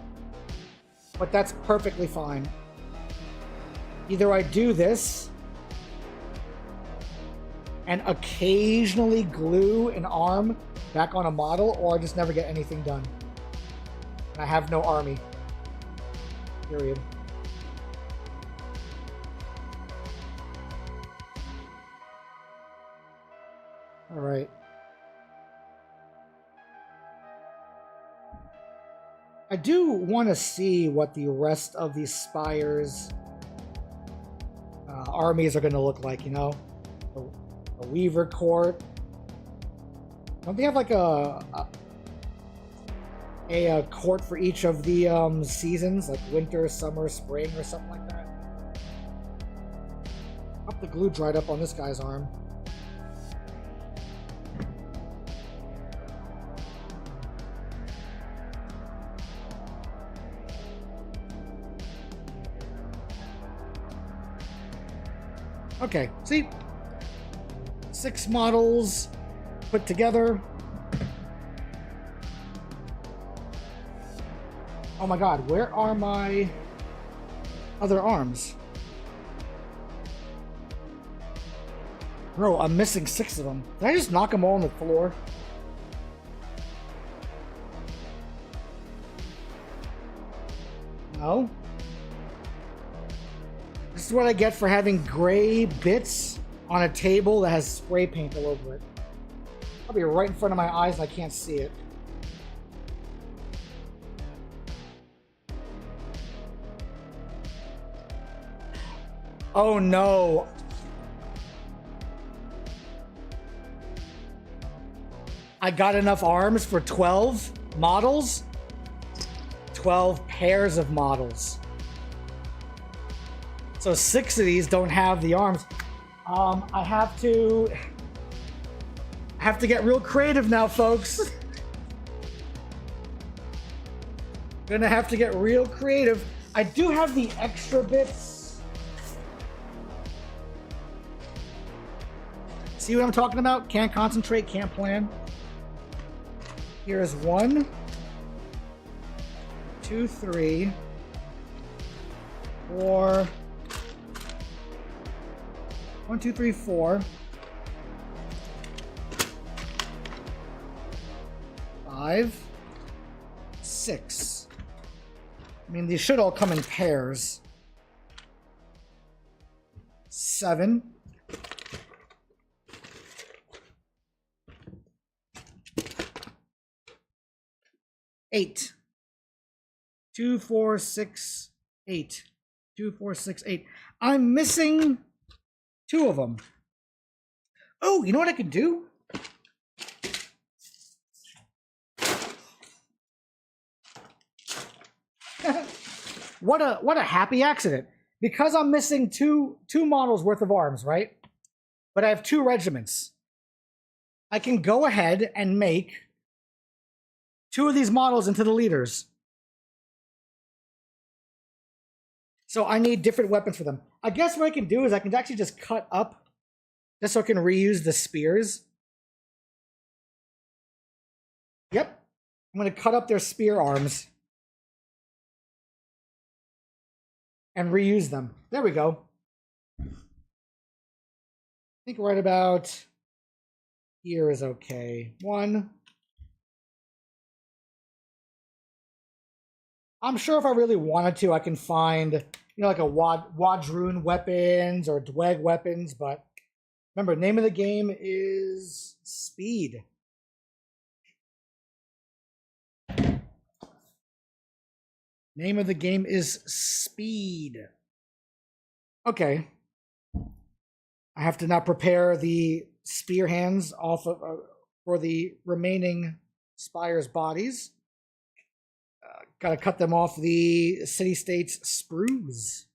But that's perfectly fine. Either I do this and occasionally glue an arm back on a model, or I just never get anything done. And I have no army. Period. All right. I do want to see what the rest of these Spires armies are going to look like, you know? A Weaver Court. Don't they have like a court for each of the seasons, like winter, summer, spring, or something like that? Up the glue dried up on this guy's arm. Okay, see? 6 models put together. Oh my god, where are my other arms? Bro, I'm missing 6 of them. Did I just knock them all on the floor? No? This is what I get for having gray bits on a table that has spray paint all over it. I'll be right in front of my eyes and I can't see it. Oh no. I got enough arms for 12 models? 12 pairs of models. So 6 of these don't have the arms. I have to get real creative now, folks. Gonna have to get real creative. I do have the extra bits. See what I'm talking about? Can't concentrate, can't plan. Here's 1, 2, 3, 4. 1, 2, 3, 4. 5, 6. I mean, these should all come in pairs. 7. 8. 2, 4, 6, 8. 2, 4, 6, 8. I'm missing 2 of them. Oh, you know what I could do? What a happy accident. Because I'm missing two models worth of arms, right? But I have 2 regiments. I can go ahead and make 2 of these models into the leaders. So I need different weapons for them. I guess what I can do is I can actually just cut up, just so I can reuse the spears. Yep. I'm going to cut up their spear arms. And reuse them. There we go. I think right about here is okay. 1. I'm sure if I really wanted to, I can find, you know, like a Wadroon weapons or Dweg weapons, but remember, name of the game is speed. Name of the game is speed. Okay. I have to now prepare the spear hands off of for the remaining Spires bodies. Gotta cut them off the city-state's sprues.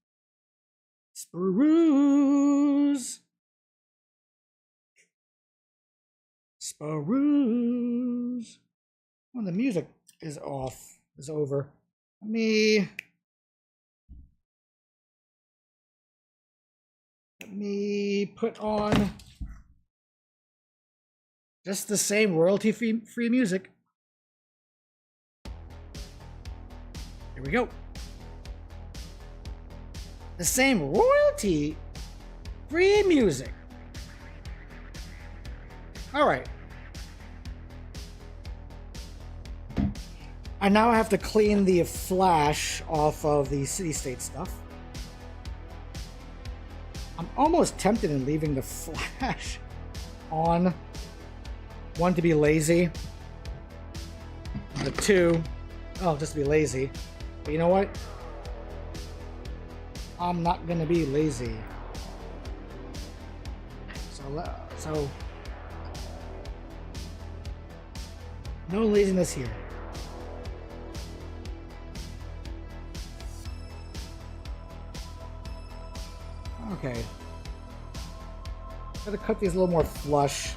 Sprues. Sprues. When the music is off, is over. Let me put on Just the same royalty-free music. Here we go. The same royalty-free music. All right. I now have to clean the flash off of the city-state stuff. I'm almost tempted in leaving the flash on. One, to be lazy. The two, just to be lazy. But you know what? I'm not gonna be lazy. So no laziness here. Okay. Gotta cut these a little more flush.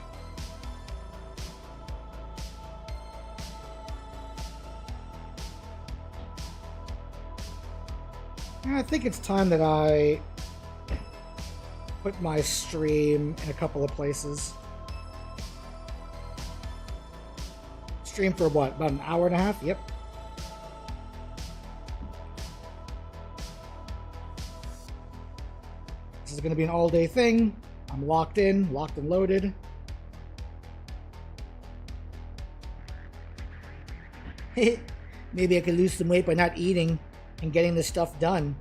I think it's time that I put my stream in a couple of places. Stream for what? About an hour and a half? Yep. This is going to be an all-day thing. I'm locked in, locked and loaded. Maybe I could lose some weight by not eating and getting this stuff done.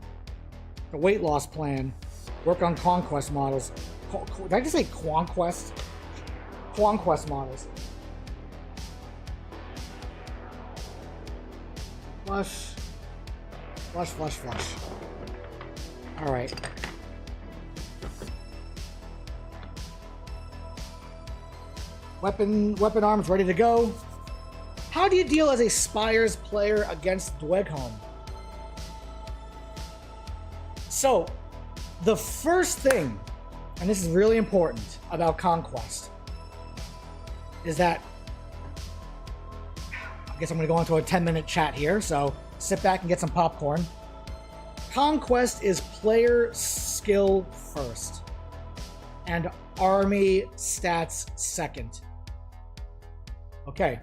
The weight loss plan. Work on conquest models. Did I just say conquest? Conquest models. Flush. Flush, flush, flush. Alright. Weapon arms ready to go. How do you deal as a Spires player against Dweghom? So, the first thing, and this is really important about Conquest, is that, I guess I'm going to go into a 10-minute chat here, so sit back and get some popcorn. Conquest is player skill first, and army stats second. Okay.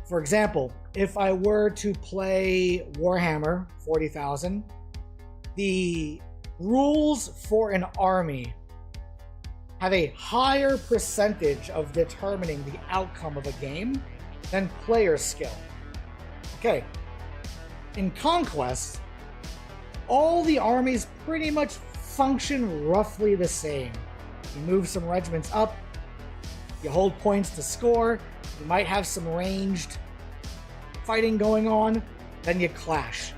For example, if I were to play Warhammer 40,000, the rules for an army have a higher percentage of determining the outcome of a game than player skill. Okay. In Conquest, all the armies pretty much function roughly the same. You move some regiments up, you hold points to score, you might have some ranged fighting going on, then you clash.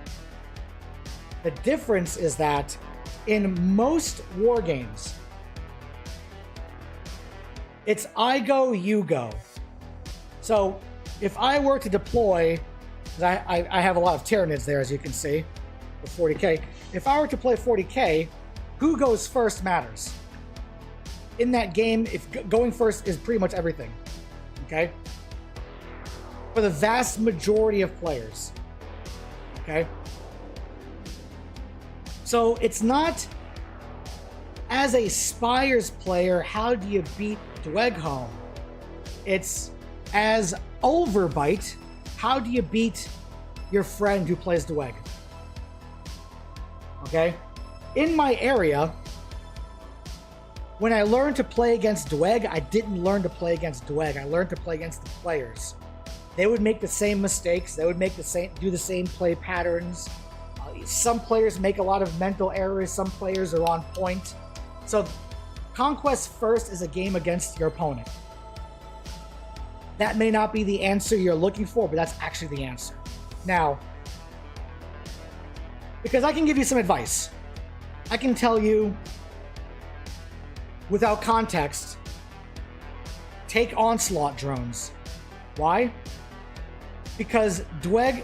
The difference is that in most war games, it's I go, you go. So if I were to deploy, I have a lot of Tyranids there, as you can see, with 40k. If I were to play 40k, who goes first matters. In that game, if going first is pretty much everything. Okay? For the vast majority of players. Okay? So it's not, as a Spires player, how do you beat Dweghom? It's, as Overbite, how do you beat your friend who plays Dweg? Okay? In my area, when I learned to play against Dweg, I didn't learn to play against Dweg. I learned to play against the players. They would make the same mistakes. They would do the same play patterns. Some players make a lot of mental errors. Some players are on point. So, Conquest First is a game against your opponent. That may not be the answer you're looking for, but that's actually the answer. Now, because I can give you some advice. I can tell you, without context, take Onslaught drones. Why? Because Dweg...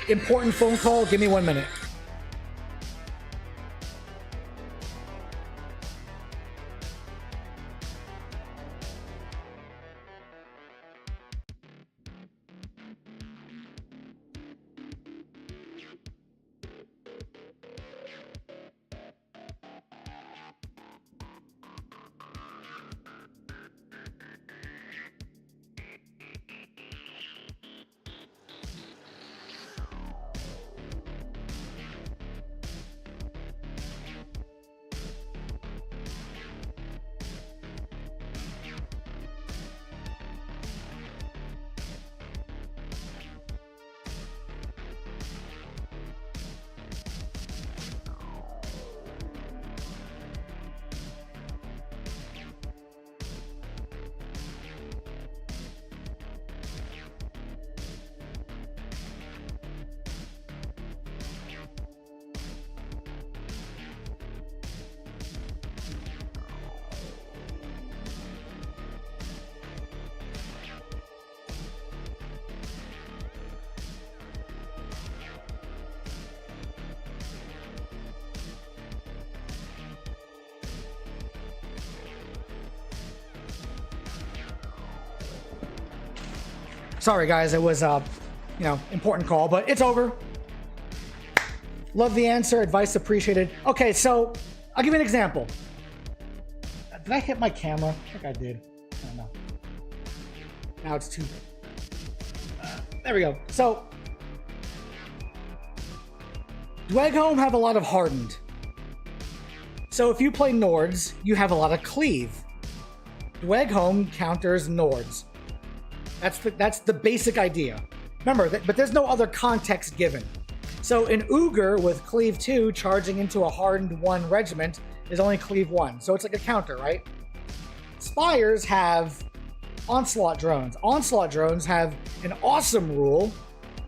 important phone call. Give me 1 minute. Sorry, guys, it was important call, but it's over. Love the answer. Advice appreciated. Okay, so I'll give you an example. Did I hit my camera? I think I did. I don't know. Now it's too. There we go. So, Dweghome have a lot of hardened. So if you play Nords, you have a lot of cleave. Dweghome counters Nords. That's the basic idea. Remember, but there's no other context given. So in Uger with Cleave 2 charging into a hardened 1 regiment is only Cleave 1. So it's like a counter, right? Spires have Onslaught drones. Onslaught drones have an awesome rule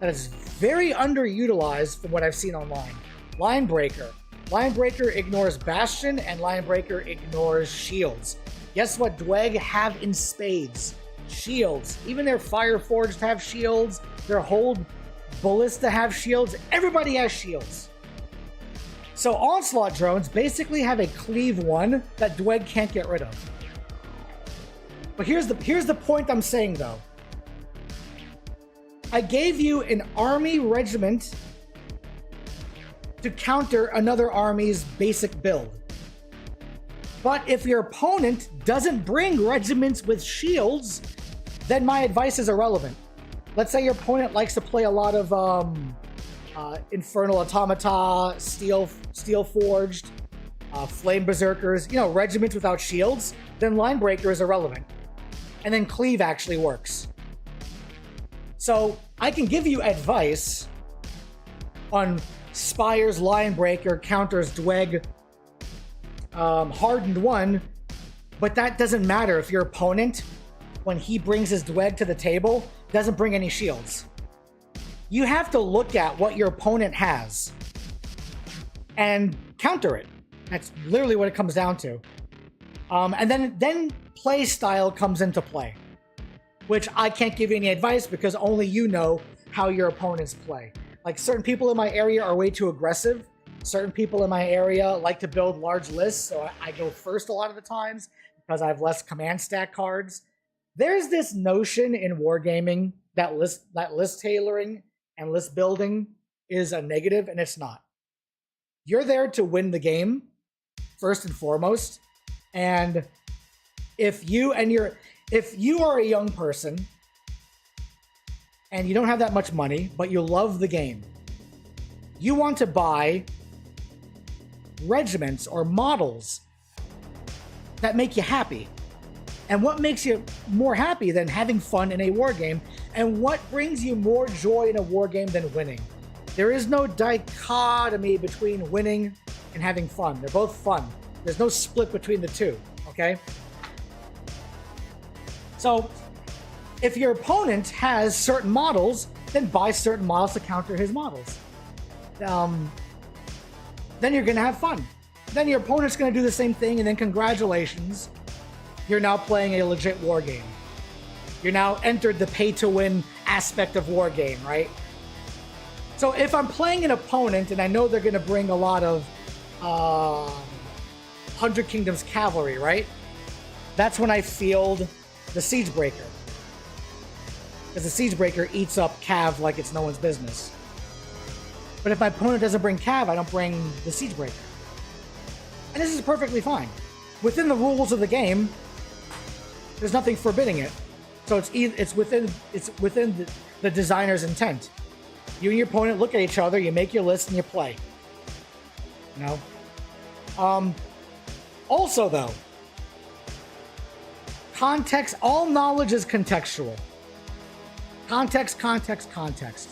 that is very underutilized from what I've seen online. Linebreaker. Linebreaker ignores Bastion and Linebreaker ignores shields. Guess what Dweg have in spades? Shields. Even their Fireforged have shields. Their Hold Ballista have shields. Everybody has shields. So Onslaught drones basically have a Cleave 1 that Dweg can't get rid of. But here's the point I'm saying though. I gave you an army regiment to counter another army's basic build. But if your opponent doesn't bring regiments with shields, then my advice is irrelevant. Let's say your opponent likes to play a lot of Infernal Automata, Steel Forged, Flame Berserkers, regiments without shields, then Linebreaker is irrelevant. And then Cleave actually works. So I can give you advice on Spires Linebreaker counters Dweg Hardened 1, but that doesn't matter if your opponent, when he brings his Dweg to the table, doesn't bring any shields. You have to look at what your opponent has and counter it. That's literally what it comes down to. And then play style comes into play, which I can't give you any advice because only you know how your opponents play. Like certain people in my area are way too aggressive. Certain people in my area like to build large lists, so I go first a lot of the times because I have less command stack cards. There's this notion in wargaming that list tailoring and list building is a negative, and it's not. You're there to win the game, first and foremost. And if you are a young person and you don't have that much money, but you love the game, you want to buy regiments or models that make you happy. And what makes you more happy than having fun in a war game? And what brings you more joy in a war game than winning? There is no dichotomy between winning and having fun. They're both fun. There's no split between the two, okay? So if your opponent has certain models, then buy certain models to counter his models. Then you're going to have fun. Then your opponent's going to do the same thing, and then congratulations, you're now playing a legit war game. You're now entered the pay-to-win aspect of war game, right? So if I'm playing an opponent and I know they're going to bring a lot of 100 Kingdoms cavalry, right? That's when I field the Siegebreaker. Because the Siegebreaker eats up cav like it's no one's business. But if my opponent doesn't bring cav, I don't bring the Siegebreaker. And this is perfectly fine. Within the rules of the game, there's nothing forbidding it. So it's within the designer's intent. You and your opponent look at each other, you make your list, and you play. Also, though, context, all knowledge is contextual. Context, context, context.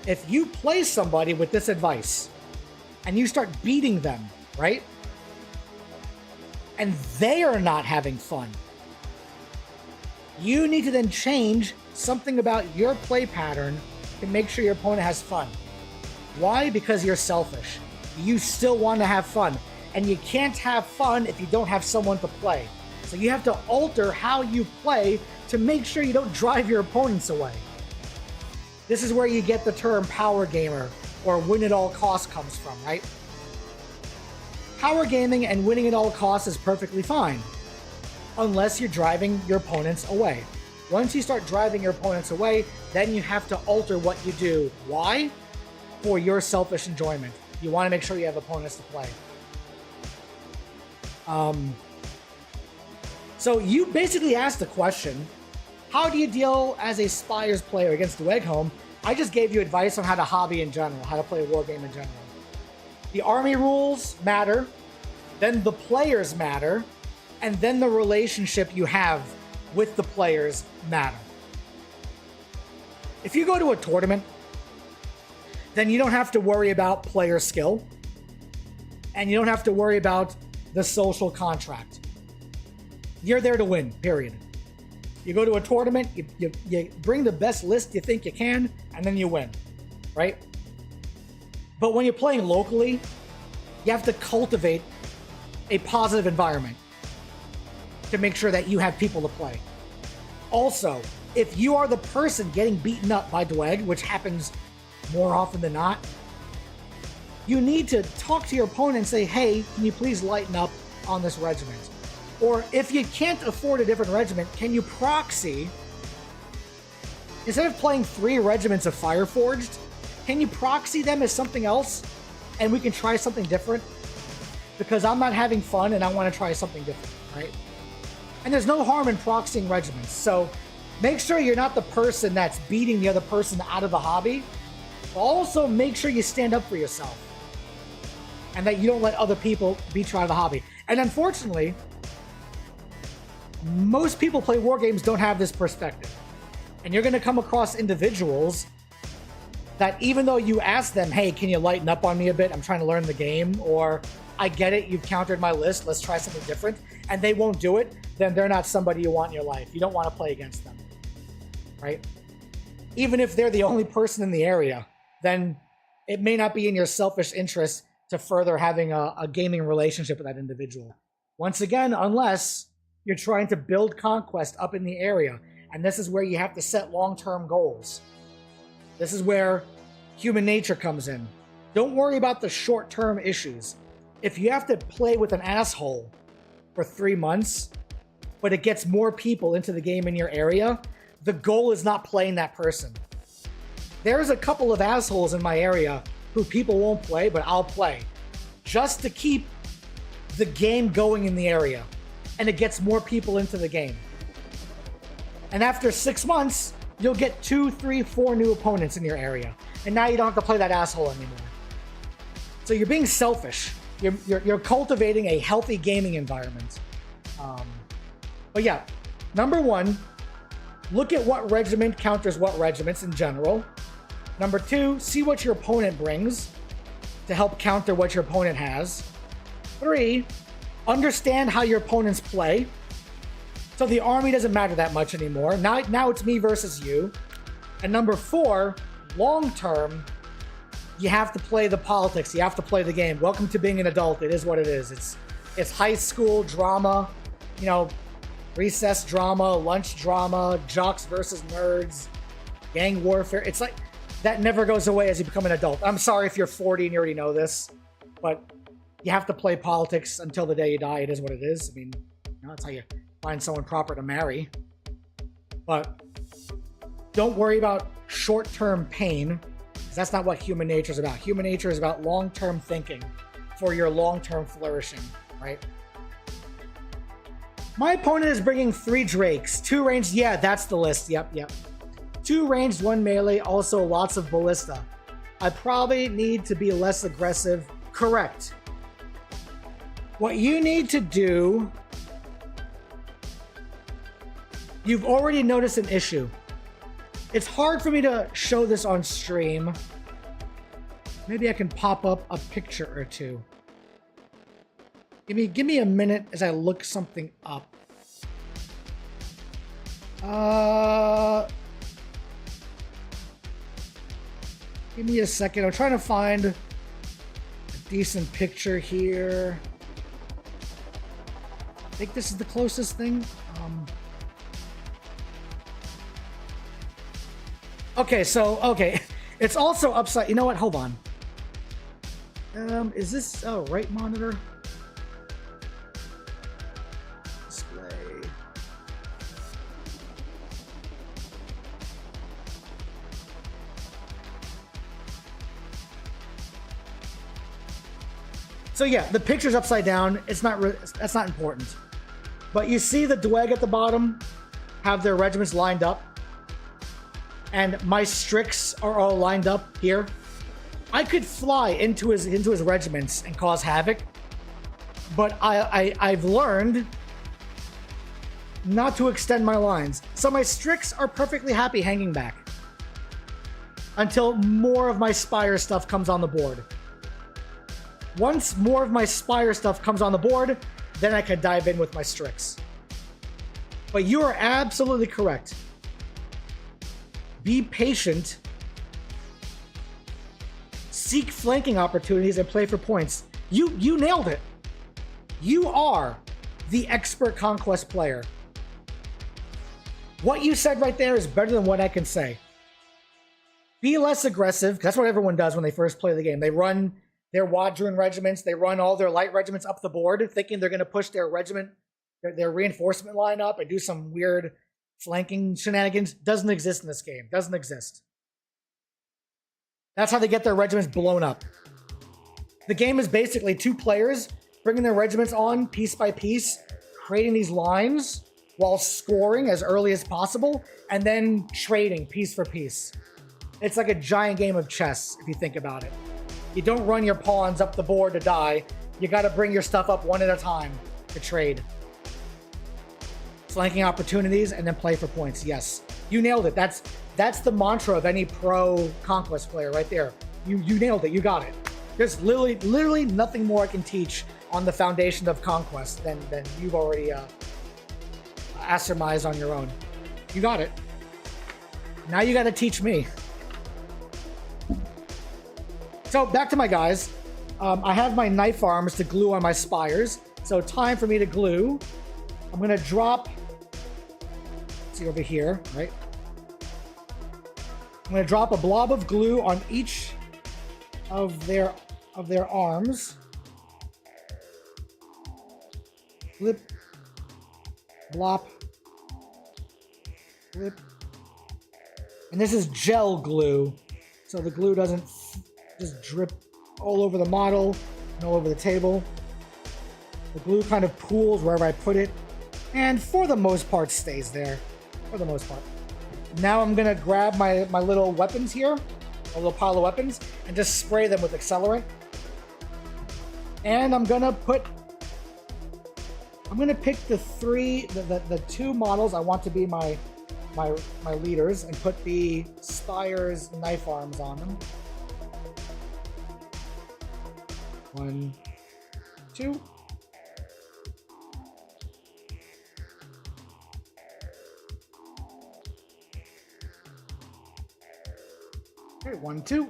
If you play somebody with this advice and you start beating them, right? And they are not having fun, you need to then change something about your play pattern to make sure your opponent has fun. Why? Because you're selfish. You still want to have fun. And you can't have fun if you don't have someone to play. So you have to alter how you play to make sure you don't drive your opponents away. This is where you get the term power gamer or win at all costs comes from, right? Power gaming and winning at all costs is perfectly fine, unless you're driving your opponents away. Once you start driving your opponents away, then you have to alter what you do. Why? For your selfish enjoyment. You want to make sure you have opponents to play. So you basically asked the question, how do you deal as a Spires player against Dweghome? I just gave you advice on how to hobby in general, how to play a war game in general. The army rules matter, then the players matter, and then the relationship you have with the players matter. If you go to a tournament, then you don't have to worry about player skill, and you don't have to worry about the social contract. You're there to win, period. You go to a tournament, you bring the best list you think you can, and then you win, right? But when you're playing locally, you have to cultivate a positive environment to make sure that you have people to play. Also, if you are the person getting beaten up by Dweg, which happens more often than not, you need to talk to your opponent and say, hey, can you please lighten up on this regiment? Or if you can't afford a different regiment, can you proxy, instead of playing 3 regiments of Fireforged, can you proxy them as something else and we can try something different? Because I'm not having fun and I want to try something different, right? And there's no harm in proxying regiments. So make sure you're not the person that's beating the other person out of the hobby. But also make sure you stand up for yourself and that you don't let other people beat you out of the hobby. And unfortunately, most people play war games don't have this perspective. And you're going to come across individuals that even though you ask them, hey, can you lighten up on me a bit? I'm trying to learn the game. Or I get it, you've countered my list, let's try something different. And they won't do it, then they're not somebody you want in your life. You don't want to play against them, right? Even if they're the only person in the area, then it may not be in your selfish interest to further having a gaming relationship with that individual. Once again, unless you're trying to build conquest up in the area. And this is where you have to set long-term goals. This is where human nature comes in. Don't worry about the short-term issues. If you have to play with an asshole for 3 months, but it gets more people into the game in your area, the goal is not playing that person. There's a couple of assholes in my area who people won't play, but I'll play. Just to keep the game going in the area. And it gets more people into the game. And after 6 months, you'll get 2, 3, 4 new opponents in your area. And now you don't have to play that asshole anymore. So you're being selfish. You're cultivating a healthy gaming environment. But yeah, number 1, look at what regiment counters what regiments in general. Number 2, see what your opponent brings to help counter what your opponent has. 3, understand how your opponents play. So the army doesn't matter that much anymore. Now it's me versus you. And number 4, long term, you have to play the politics. You have to play the game. Welcome to being an adult. It is what it is. It's high school drama, you know, recess drama, lunch drama, jocks versus nerds, gang warfare. It's like that never goes away as you become an adult. I'm sorry if you're 40 and you already know this, but you have to play politics until the day you die. It is what it is. I mean, you know, that's how you find someone proper to marry. But don't worry about short-term pain, because that's not what human nature is about. Human nature is about long-term thinking for your long-term flourishing, right? My opponent is bringing 3 Drakes, 2 ranged. Yeah, that's the list. Yep. 2 ranged, 1 melee, also lots of ballista. I probably need to be less aggressive. Correct. What you need to do, you've already noticed an issue. It's hard for me to show this on stream. Maybe I can pop up a picture or two. Give me a minute as I look something up. Give me a second. I'm trying to find a decent picture here. I think this is the closest thing. Okay, it's also upside. You know what? Hold on. Is this right monitor? Display. So yeah, the picture's upside down. It's not that's not important. But you see the Dweg at the bottom have their regiments lined up, and my Strix are all lined up here. I could fly into his regiments and cause havoc, but I've learned not to extend my lines. So my Strix are perfectly happy hanging back until more of my Spire stuff comes on the board. Once more of my Spire stuff comes on the board, then I could dive in with my Strix. But you are absolutely correct. Be patient. Seek flanking opportunities and play for points. You nailed it. You are the expert conquest player. What you said right there is better than what I can say. Be less aggressive. That's what everyone does when they first play the game. They run their Wadron regiments. They run all their light regiments up the board, thinking they're going to push their regiment, their reinforcement line up and do some weird flanking shenanigans. Doesn't exist in this game. Doesn't exist. That's how they get their regiments blown up. The game is basically two players bringing their regiments on piece by piece, creating these lines while scoring as early as possible, and then trading piece for piece. It's like a giant game of chess, if you think about it. You don't run your pawns up the board to die. You got to bring your stuff up one at a time to trade. Flanking opportunities and then play for points. Yes, you nailed it. That's the mantra of any pro conquest player right there. You nailed it. You got it. There's literally nothing more I can teach on the foundation of conquest than you've already surmised on your own. You got it. Now you got to teach me. So back to my guys. I have my knife arms to glue on my spires. So time for me to glue. I'm gonna drop. Let's see over here, right? I'm gonna drop a blob of glue on each of their arms. Flip, blop, flip, and this is gel glue, so the glue doesn't just drip all over the model and all over the table. The glue kind of pools wherever I put it, and for the most part stays there. For the most part. Now I'm gonna grab my little weapons here, a little pile of weapons, and just spray them with accelerant. And I'm gonna pick the two models I want to be my leaders and put the Spires knife arms on them. 1, 2. Okay, 1, 2.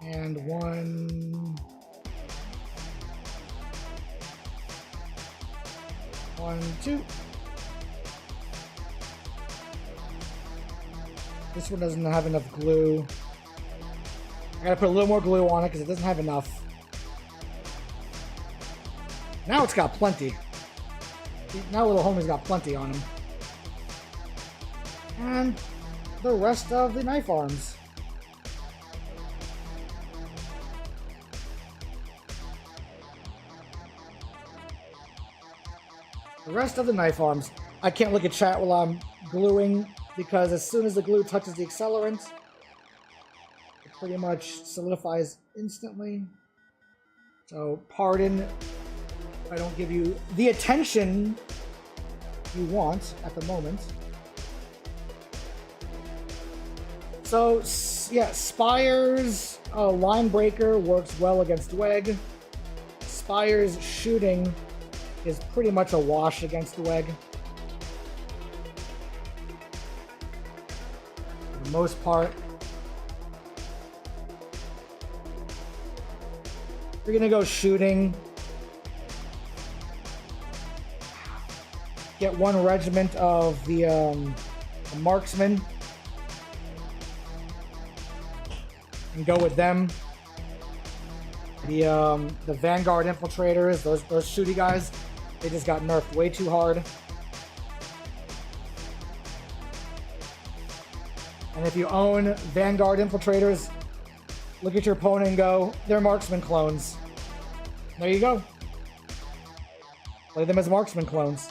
And 1. 1, 2. This one doesn't have enough glue. I gotta put a little more glue on it because it doesn't have enough. Now it's got plenty. Now little homie's got plenty on him. And the rest of the knife arms. The rest of the knife arms. I can't look at chat while I'm gluing because as soon as the glue touches the accelerant, it pretty much solidifies instantly. So pardon if I don't give you the attention you want at the moment. So yeah, Spires line breaker works well against Dweg. Spires shooting is pretty much a wash against Dweg. For the most part. We're gonna go shooting. Get one regiment of the marksmen. And go with them. The Vanguard infiltrators, those shooty guys, they just got nerfed way too hard. And if you own Vanguard infiltrators, look at your opponent and go, they're marksman clones. There you go. Play them as marksman clones.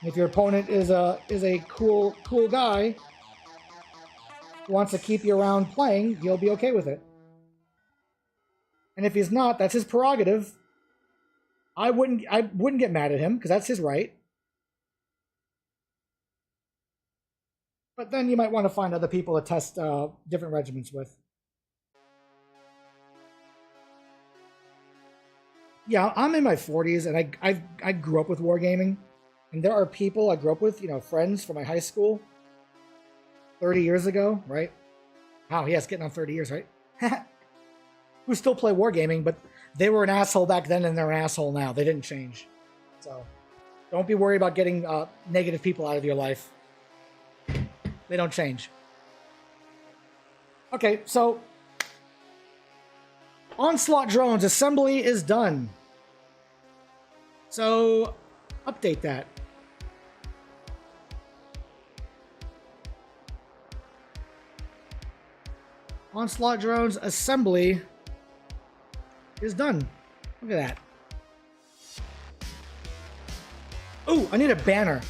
If your opponent is a cool guy who wants to keep you around playing, you'll be okay with it. And if he's not, that's his prerogative. I wouldn't get mad at him because that's his right. But then you might want to find other people to test different regiments with. Yeah, I'm in my 40s, and I grew up with wargaming, and there are people I grew up with, friends from my high school, 30 years ago, right? Wow, yes, getting on 30 years, right? Who still play wargaming, but they were an asshole back then, and they're an asshole now. They didn't change. So don't be worried about getting negative people out of your life. They don't change. Okay, so Onslaught drones assembly is done. So update that. Onslaught drones assembly is done. Look at that. Oh, I need a banner.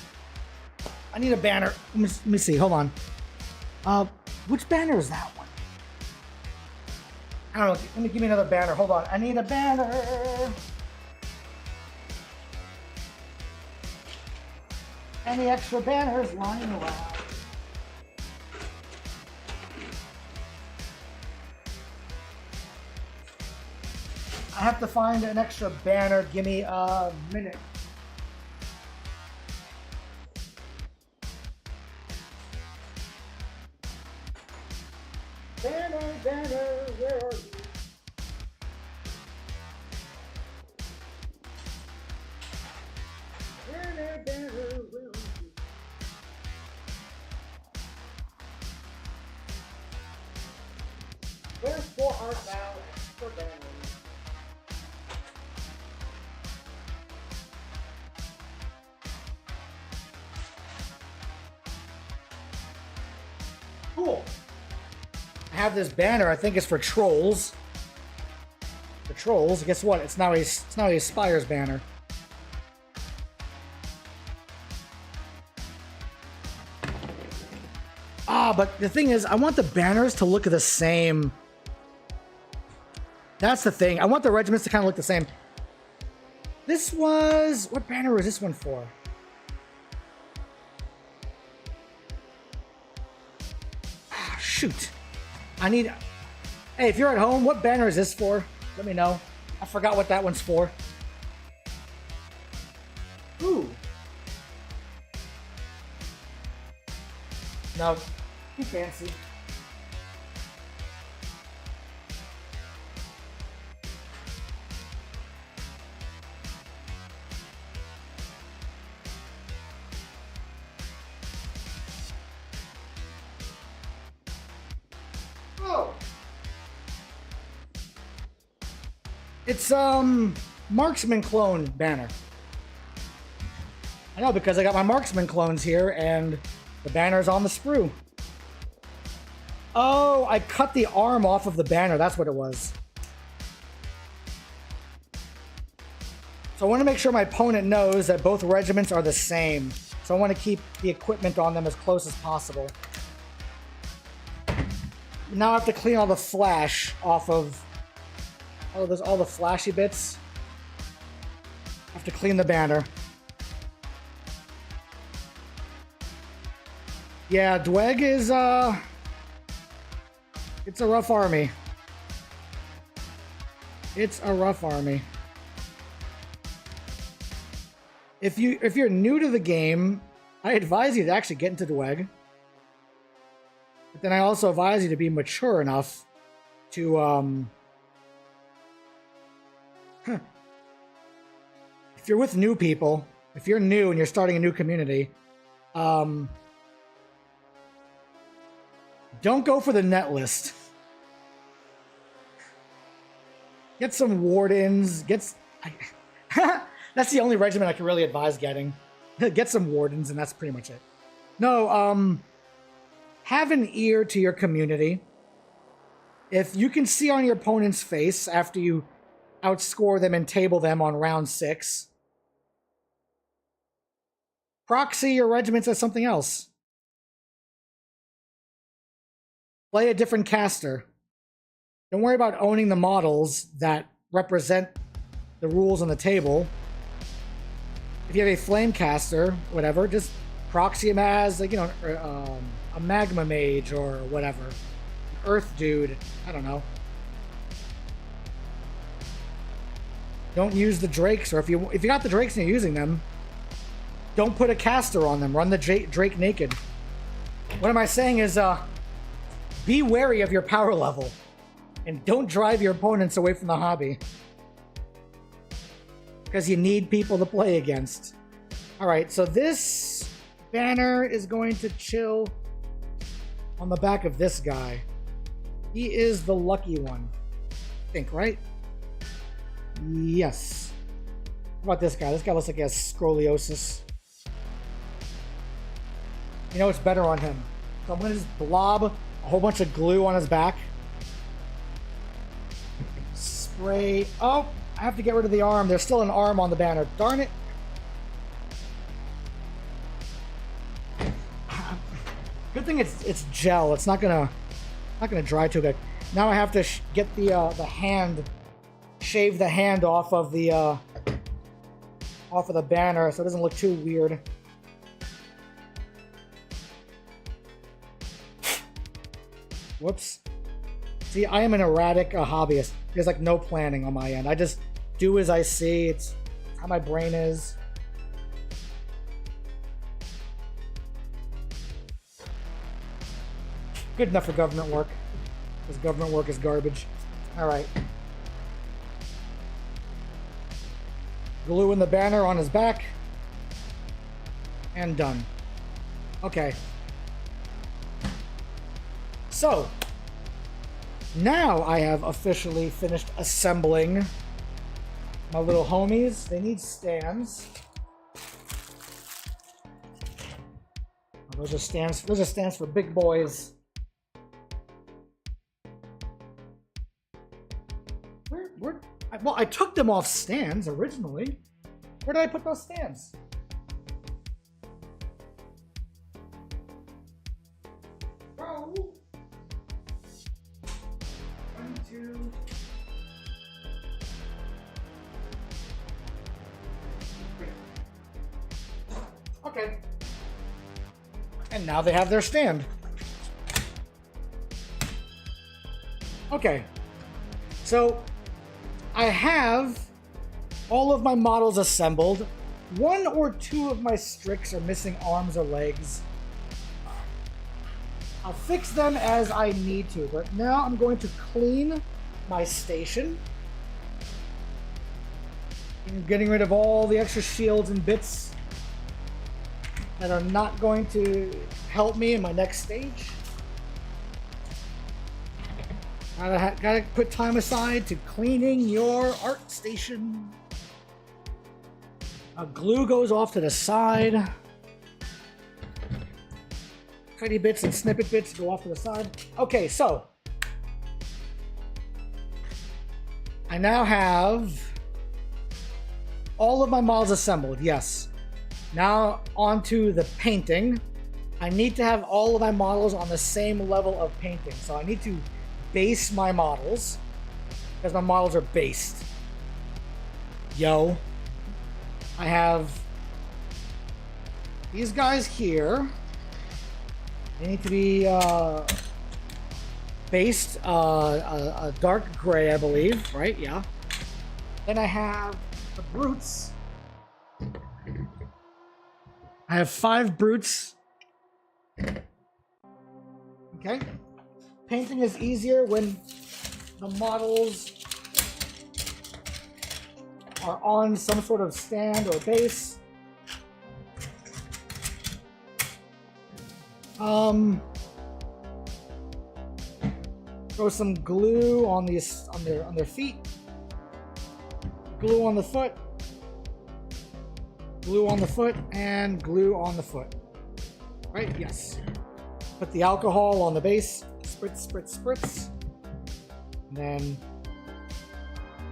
I need a banner. Let me see. Hold on. Which banner is that one? I don't know. Let me give me another banner. Hold on. I need a banner. Any extra banners lying around? I have to find an extra banner. Give me a minute. Banner, where are you? Banner, where are you? Wherefore art thou extra banner? Cool. I have this banner. I think it's for trolls. For trolls. Guess what? It's now a Spires banner. But the thing is, I want the banners to look the same. That's the thing. I want the regiments to kind of look the same. This was... What banner was this one for? Shoot. I need... Hey, if you're at home, what banner is this for? Let me know. I forgot what that one's for. Ooh. No. Too fancy. Oh. It's marksman clone banner. I know because I got my marksman clones here and the banner's on the sprue. Oh, I cut the arm off of the banner. That's what it was. So I want to make sure my opponent knows that both regiments are the same. So I want to keep the equipment on them as close as possible. Now I have to clean all the flash off of... Oh, there's all the flashy bits. I have to clean the banner. Yeah, Dweg is, it's a rough army. It's a rough army. If you're new to the game, I advise you to actually get into Dweg. But then I also advise you to be mature enough to, if you're with new people, if you're new and you're starting a new community, don't go for the net list. Get some wardens. That's the only regiment I can really advise getting. Get some wardens, and that's pretty much it. No, have an ear to your community. If you can see on your opponent's face after you outscore them and table them on round 6, proxy your regiments as something else. Play a different caster. Don't worry about owning the models that represent the rules on the table. If you have a flame caster, whatever, just proxy him as, like, you know, a magma mage or whatever. An earth dude. I don't know. Don't use the drakes, or if you got the drakes and you're using them, don't put a caster on them. Run the drake naked. What am I saying is, be wary of your power level, and don't drive your opponents away from the hobby, because you need people to play against. All right, so this banner is going to chill on the back of this guy. He is the lucky one, I think, right? Yes. How about this guy? This guy looks like he has scoliosis. You know what's better on him? So I'm going to just blob a whole bunch of glue on his back. Spray. Oh, I have to get rid of the arm. There's still an arm on the banner. Darn it. Good thing it's gel. It's not gonna dry too good. Now I have to get the hand, shave the hand off of the banner so it doesn't look too weird. Whoops. See, I am an erratic hobbyist. There's like no planning on my end. I just do as I see. It's how my brain is. Good enough for government work, because government work is garbage. All right. Glue in the banner on his back. And done. Okay. So, now I have officially finished assembling my little homies. They need stands. Those are stands for big boys. Well, I took them off stands originally. Where did I put those stands? Bro. 1, 2. Okay. And now they have their stand. Okay. So I have all of my models assembled. 1 or 2 of my Strix are missing arms or legs. I'll fix them as I need to, but now I'm going to clean my station. I'm getting rid of all the extra shields and bits that are not going to help me in my next stage. Gotta put time aside to cleaning your art station. Glue goes off to the side. Tiny bits and snippet bits go off to the side. Okay, so I now have all of my models assembled, yes. Now onto the painting. I need to have all of my models on the same level of painting. So I need to base my models, because my models are based. Yo. I have these guys here. They need to be based a dark gray, I believe, right? Yeah. Then I have the brutes. I have 5 brutes. Okay. Painting is easier when the models are on some sort of stand or base. Throw some glue on these on their feet. Glue on the foot. Glue on the foot and glue on the foot. Right? Yes. Put the alcohol on the base. Spritz, spritz, spritz. And then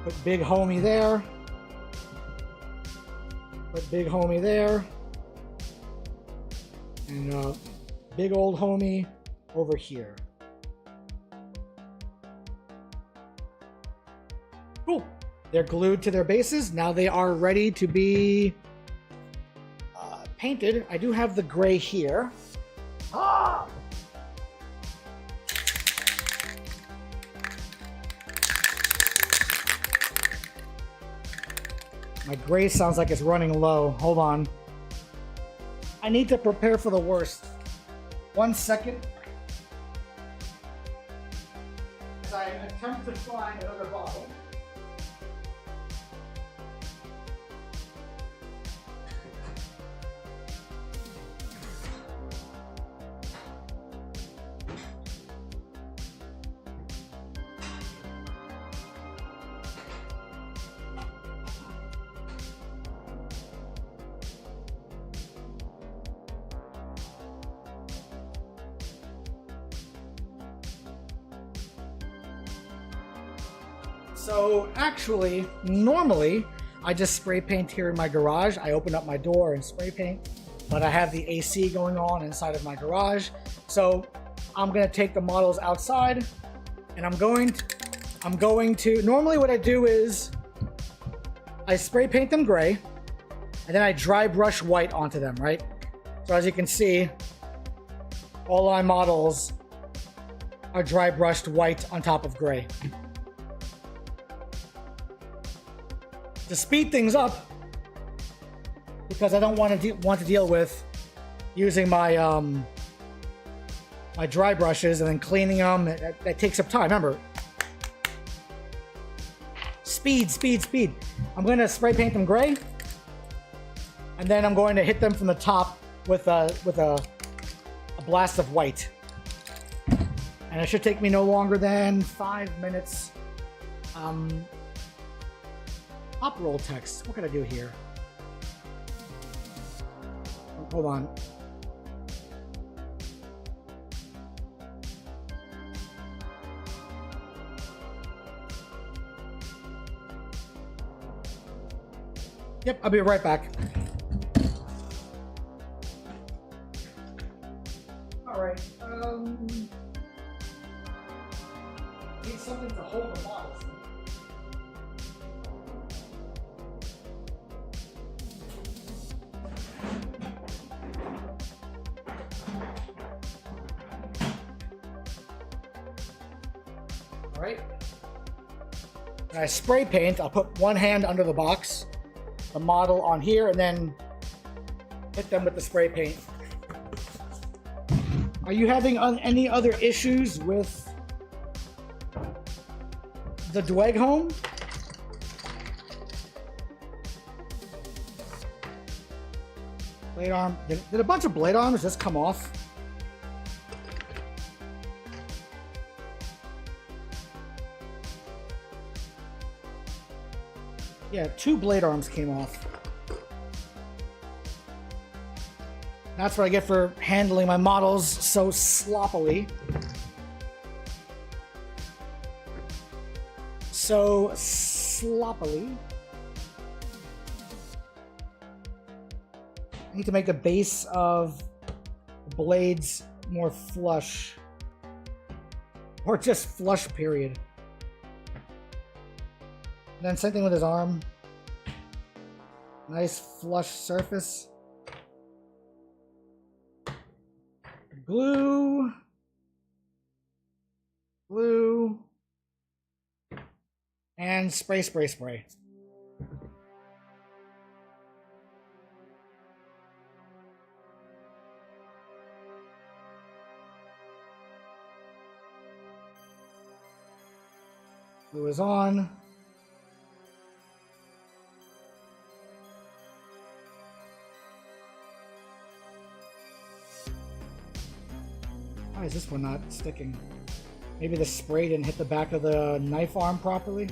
put big homie there. Put big homie there. And big old homie over here. Cool. They're glued to their bases. Now they are ready to be painted. I do have the gray here. Ah! My gray sounds like it's running low. Hold on. I need to prepare for the worst. 1 second. As I attempt to find another bottle. So actually, normally, I just spray paint here in my garage. I open up my door and spray paint, but I have the AC going on inside of my garage. So I'm gonna take the models outside and I'm going to, normally what I do is I spray paint them gray and then I dry brush white onto them, right? So as you can see, all my models are dry brushed white on top of gray. To speed things up, because I don't want to deal with using my my dry brushes and then cleaning them. That takes up time. Remember, speed, speed, speed. I'm going to spray paint them gray, and then I'm going to hit them from the top with a blast of white. And it should take me no longer than 5 minutes. Pop roll text. What can I do here? Hold on. Yep, I'll be right back. All right. Need something to hold the models. Right? When I spray paint, I'll put one hand under the box, the model on here, and then hit them with the spray paint. Are you having any other issues with the Dweg home? Blade arm. Did a bunch of blade arms just come off? Yeah, 2 blade arms came off. That's what I get for handling my models so sloppily. So sloppily. I need to make the base of the blades more flush. Or just flush, period. And then same thing with his arm. Nice flush surface. Glue. Glue. And spray, spray, spray. Glue is on. Why is this one not sticking? Maybe the spray didn't hit the back of the knife arm properly.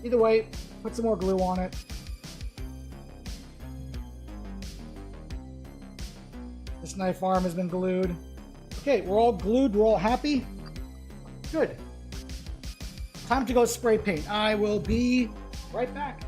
Either way, put some more glue on it. This knife arm has been glued. Okay, we're all glued, we're all happy. Good. Time to go spray paint. I will be right back.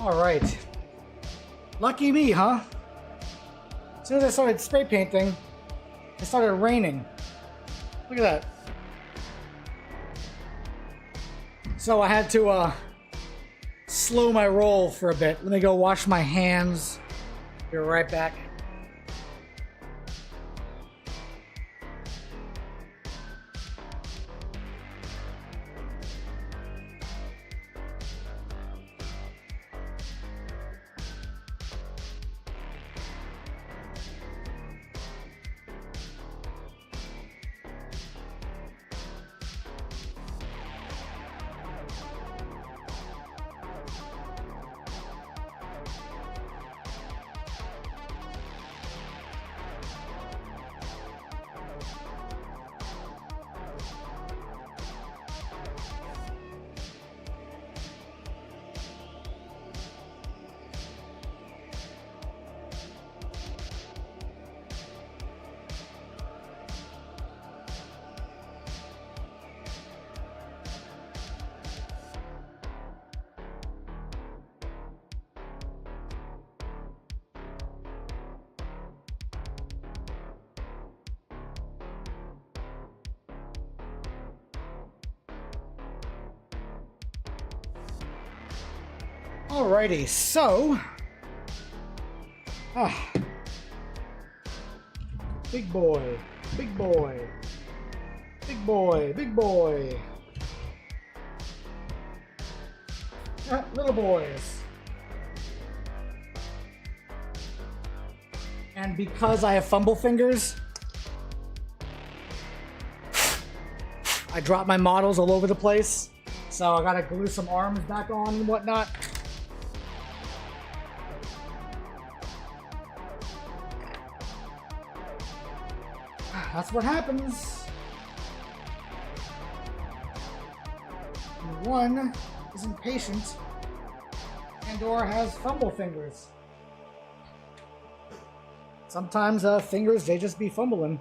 All right. Lucky me, huh? As soon as I started spray painting, it started raining. Look at that. So I had to slow my roll for a bit. Let me go wash my hands. Be right back. Alrighty, so big boy, big boy, big boy, big boy, little boys. And because I have fumble fingers, I drop my models all over the place. So I gotta glue some arms back on and whatnot. That's what happens when one is impatient and or has fumble fingers. Sometimes fingers, they just be fumbling.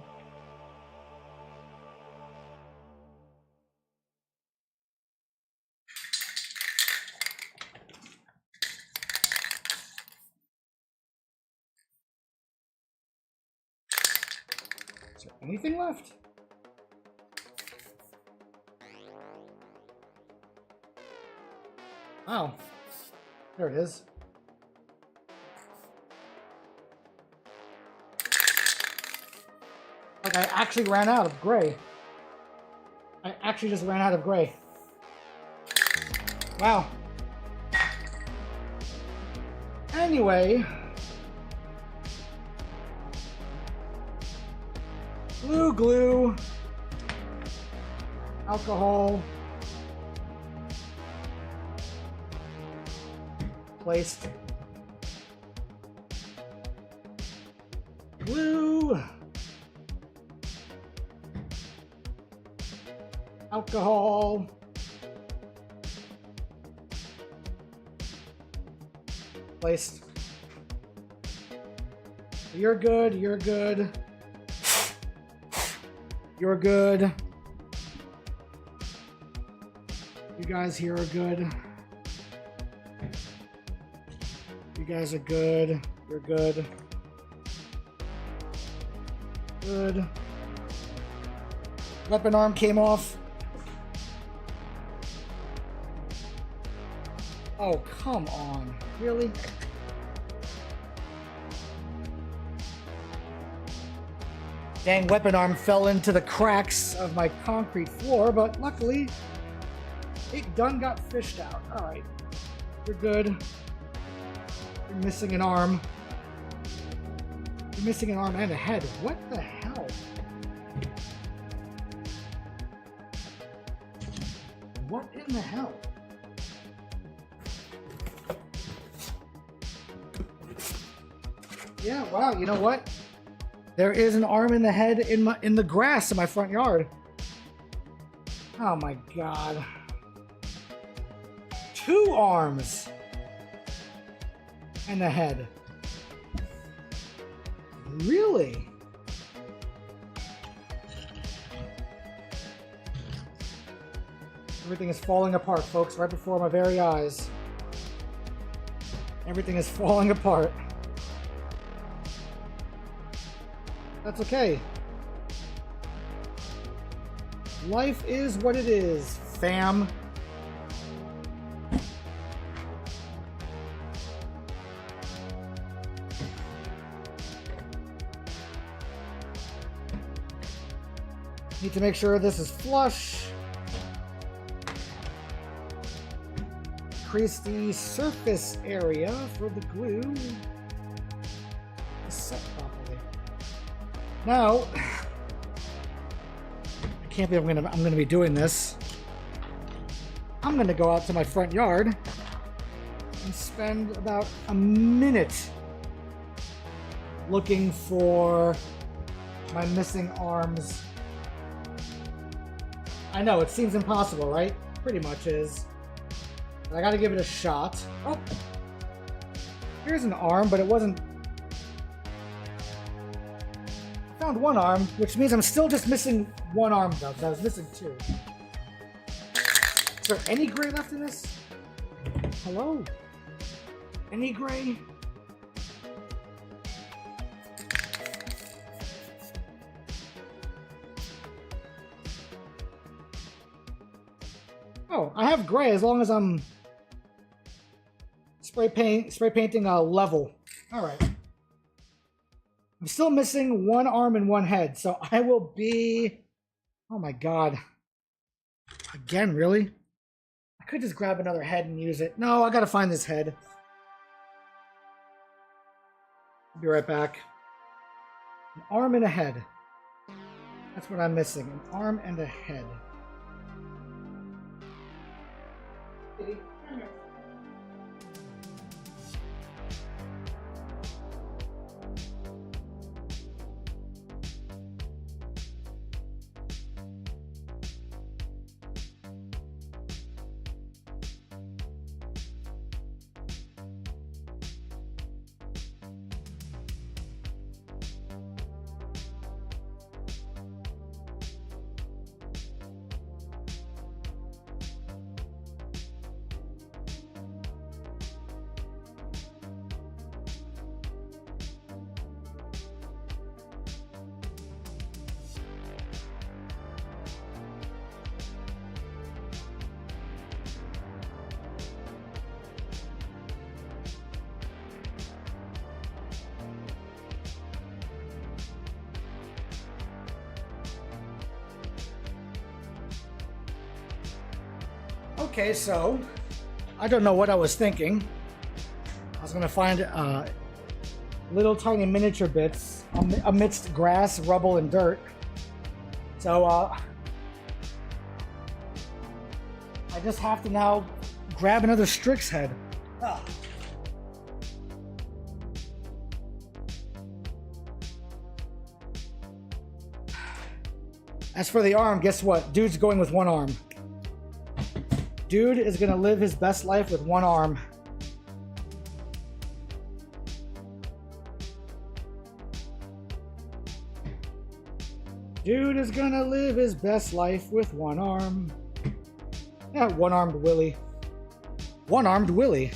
Is there anything left? Oh, there it is. Like I actually ran out of gray. I actually just ran out of gray. Wow. Anyway. Glue. Alcohol. Placed. Glue. Alcohol. Placed. You're good, you're good. You're good. You guys here are good. You guys are good. You're good. Good. Weapon arm came off. Oh, come on. Really? Dang, weapon arm fell into the cracks of my concrete floor, but luckily, it done got fished out. Alright. You're good. You're missing an arm. You're missing an arm and a head. What the hell? What in the hell? Yeah, wow, you know what? There is an arm and the head in the grass in my front yard. Oh my god. 2 arms and a head. Really? Everything is falling apart, folks, right before my very eyes. Everything is falling apart. That's okay. Life is what it is, fam. Need to make sure this is flush. Increase the surface area for the glue to set properly. Now, I can't believe I'm gonna be doing this. I'm gonna go out to my front yard and spend about a minute looking for my missing arms. I know, it seems impossible, right? Pretty much is. But I gotta give it a shot. Oh! Here's an arm, but it wasn't... I found one arm, which means I'm still just missing one arm, though, because I was missing two. Is there any gray left in this? Hello? Any gray? Oh, I have gray as long as I'm spray painting a level. All right. I'm still missing one arm and one head, so I will be... Oh my god. Again, really? I could just grab another head and use it. No, I gotta find this head. I'll be right back. An arm and a head. That's what I'm missing. An arm and a head. Okay, so I don't know what I was thinking. I was gonna find little tiny miniature bits amidst grass, rubble, and dirt. So I just have to now grab another Strix head. Ah. As for the arm, guess what? Dude's going with one arm. Dude is gonna live his best life with one arm. Dude is gonna live his best life with one arm. Yeah, one-armed Willie. One-armed Willie.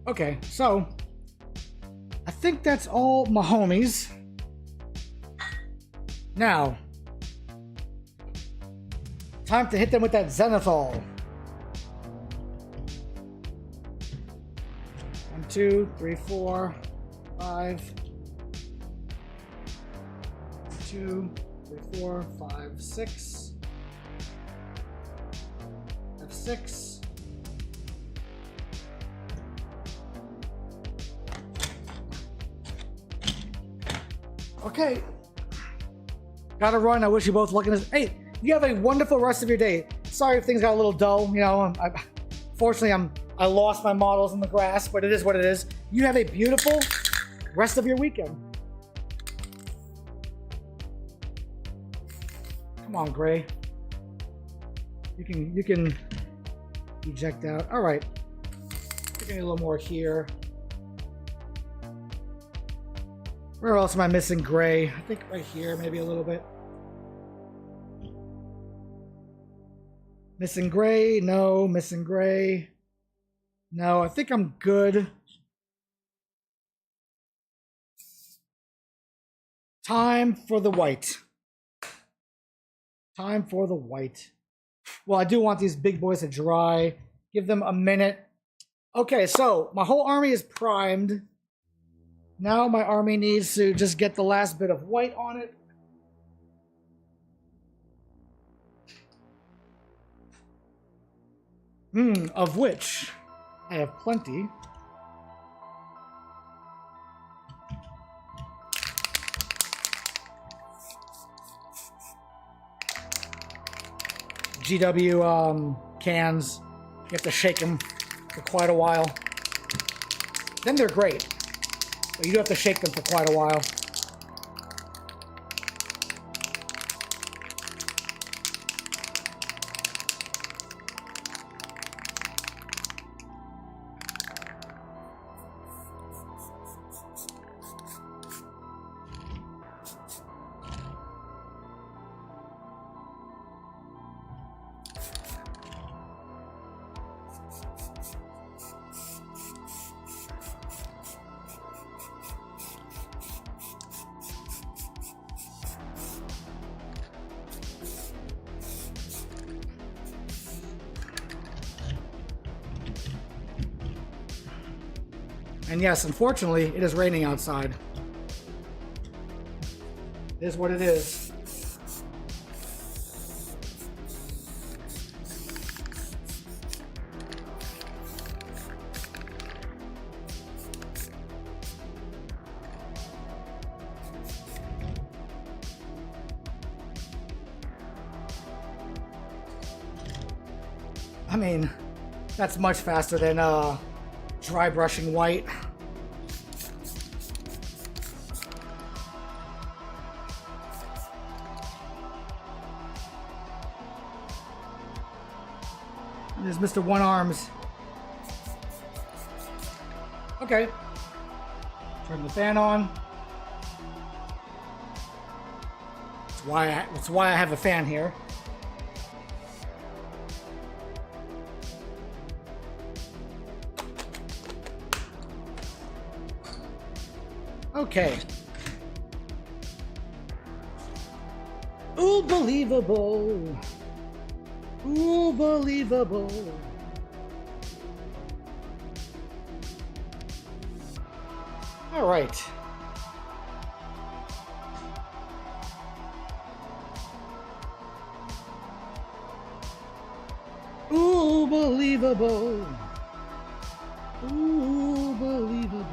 Okay, so I think that's all my homies. Now, time to hit them with that Zenithal. 1, 2, 3, 4, 5. 2, 3, 4, 5, 6. F6. Okay. Gotta run. I wish you both luck in this. Hey, you have a wonderful rest of your day. Sorry if things got a little dull. You know, fortunately, I lost my models in the grass, but it is what it is. You have a beautiful rest of your weekend. Come on, Gray. You can eject out. All right. Getting a little more here. Where else am I missing Gray? I think right here, maybe a little bit. Missing Gray? No. Missing Gray? No. I think I'm good. Time for the white. Time for the white. Well, I do want these big boys to dry. Give them a minute. Okay, so my whole army is primed. Now my army needs to just get the last bit of white on it. Of which I have plenty. GW cans. You have to shake them for quite a while. Then they're great. But you do have to shake them for quite a while. And yes, unfortunately, it is raining outside. It is what it is. I mean, that's much faster than dry brushing white. There's Mr. One Arms. Okay. Turn the fan on. That's why I have a fan here. Okay. Unbelievable. Unbelievable. All right. Unbelievable. Unbelievable.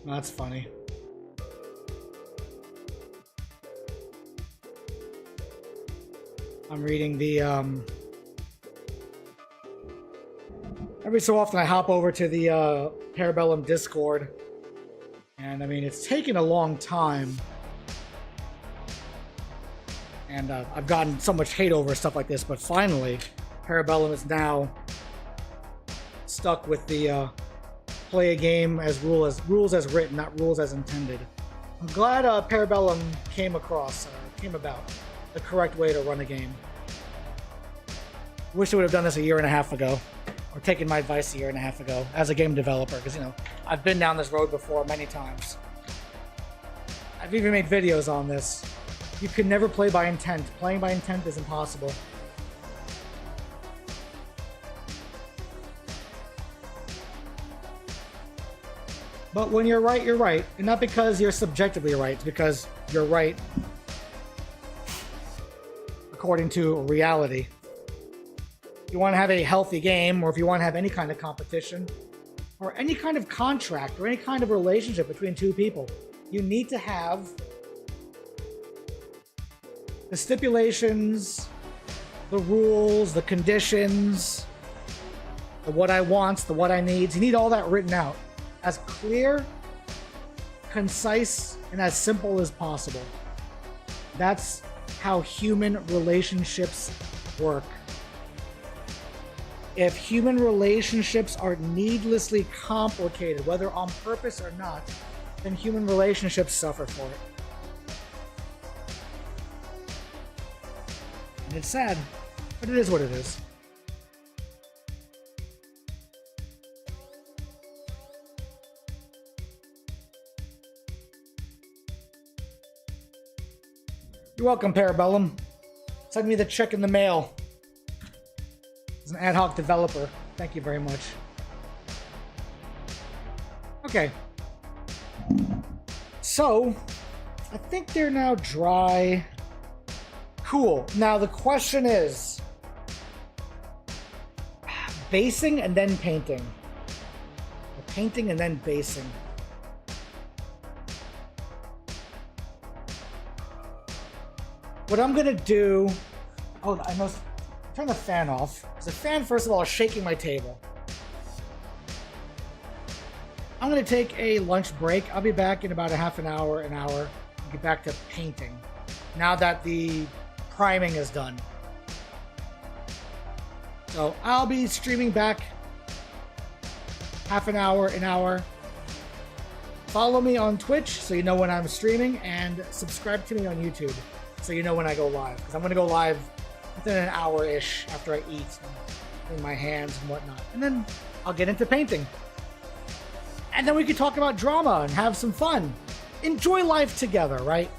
That's funny. I'm reading the, every so often I hop over to the Parabellum Discord. And I mean, it's taken a long time. And I've gotten so much hate over stuff like this, but finally, Parabellum is now stuck with the play a game as rules as written, not rules as intended. I'm glad Parabellum came about the correct way to run a game. Wish I would have done this a year and a half ago, or taken my advice a year and a half ago as a game developer, because, you know, I've been down this road before many times. I've even made videos on this. You can never play by intent. Playing by intent is impossible. But when you're right, you're right. And not because you're subjectively right, it's because you're right according to reality. If you want to have a healthy game, or if you want to have any kind of competition, or any kind of contract, or any kind of relationship between two people, you need to have the stipulations, the rules, the conditions, the what I wants, the what I needs. You need all that written out. As clear, concise, and as simple as possible. That's how human relationships work. If human relationships are needlessly complicated, whether on purpose or not, then human relationships suffer for it. And it's sad, but it is what it is. You're welcome, Parabellum. Send me the check in the mail. As an ad hoc developer, thank you very much. Okay. So, I think they're now dry. Cool. Now the question is, basing and then painting. Or painting and then basing. What I'm gonna do, oh, I must turn the fan off. Because the fan, first of all, is shaking my table. I'm gonna take a lunch break. I'll be back in about a half an hour, and get back to painting. Now that the priming is done. So I'll be streaming back half an hour, an hour. Follow me on Twitch so you know when I'm streaming, and subscribe to me on YouTube so you know when I go live. Because I'm going to go live within an hour-ish after I eat and clean my hands and whatnot. And then I'll get into painting. And then we can talk about drama and have some fun. Enjoy life together, right?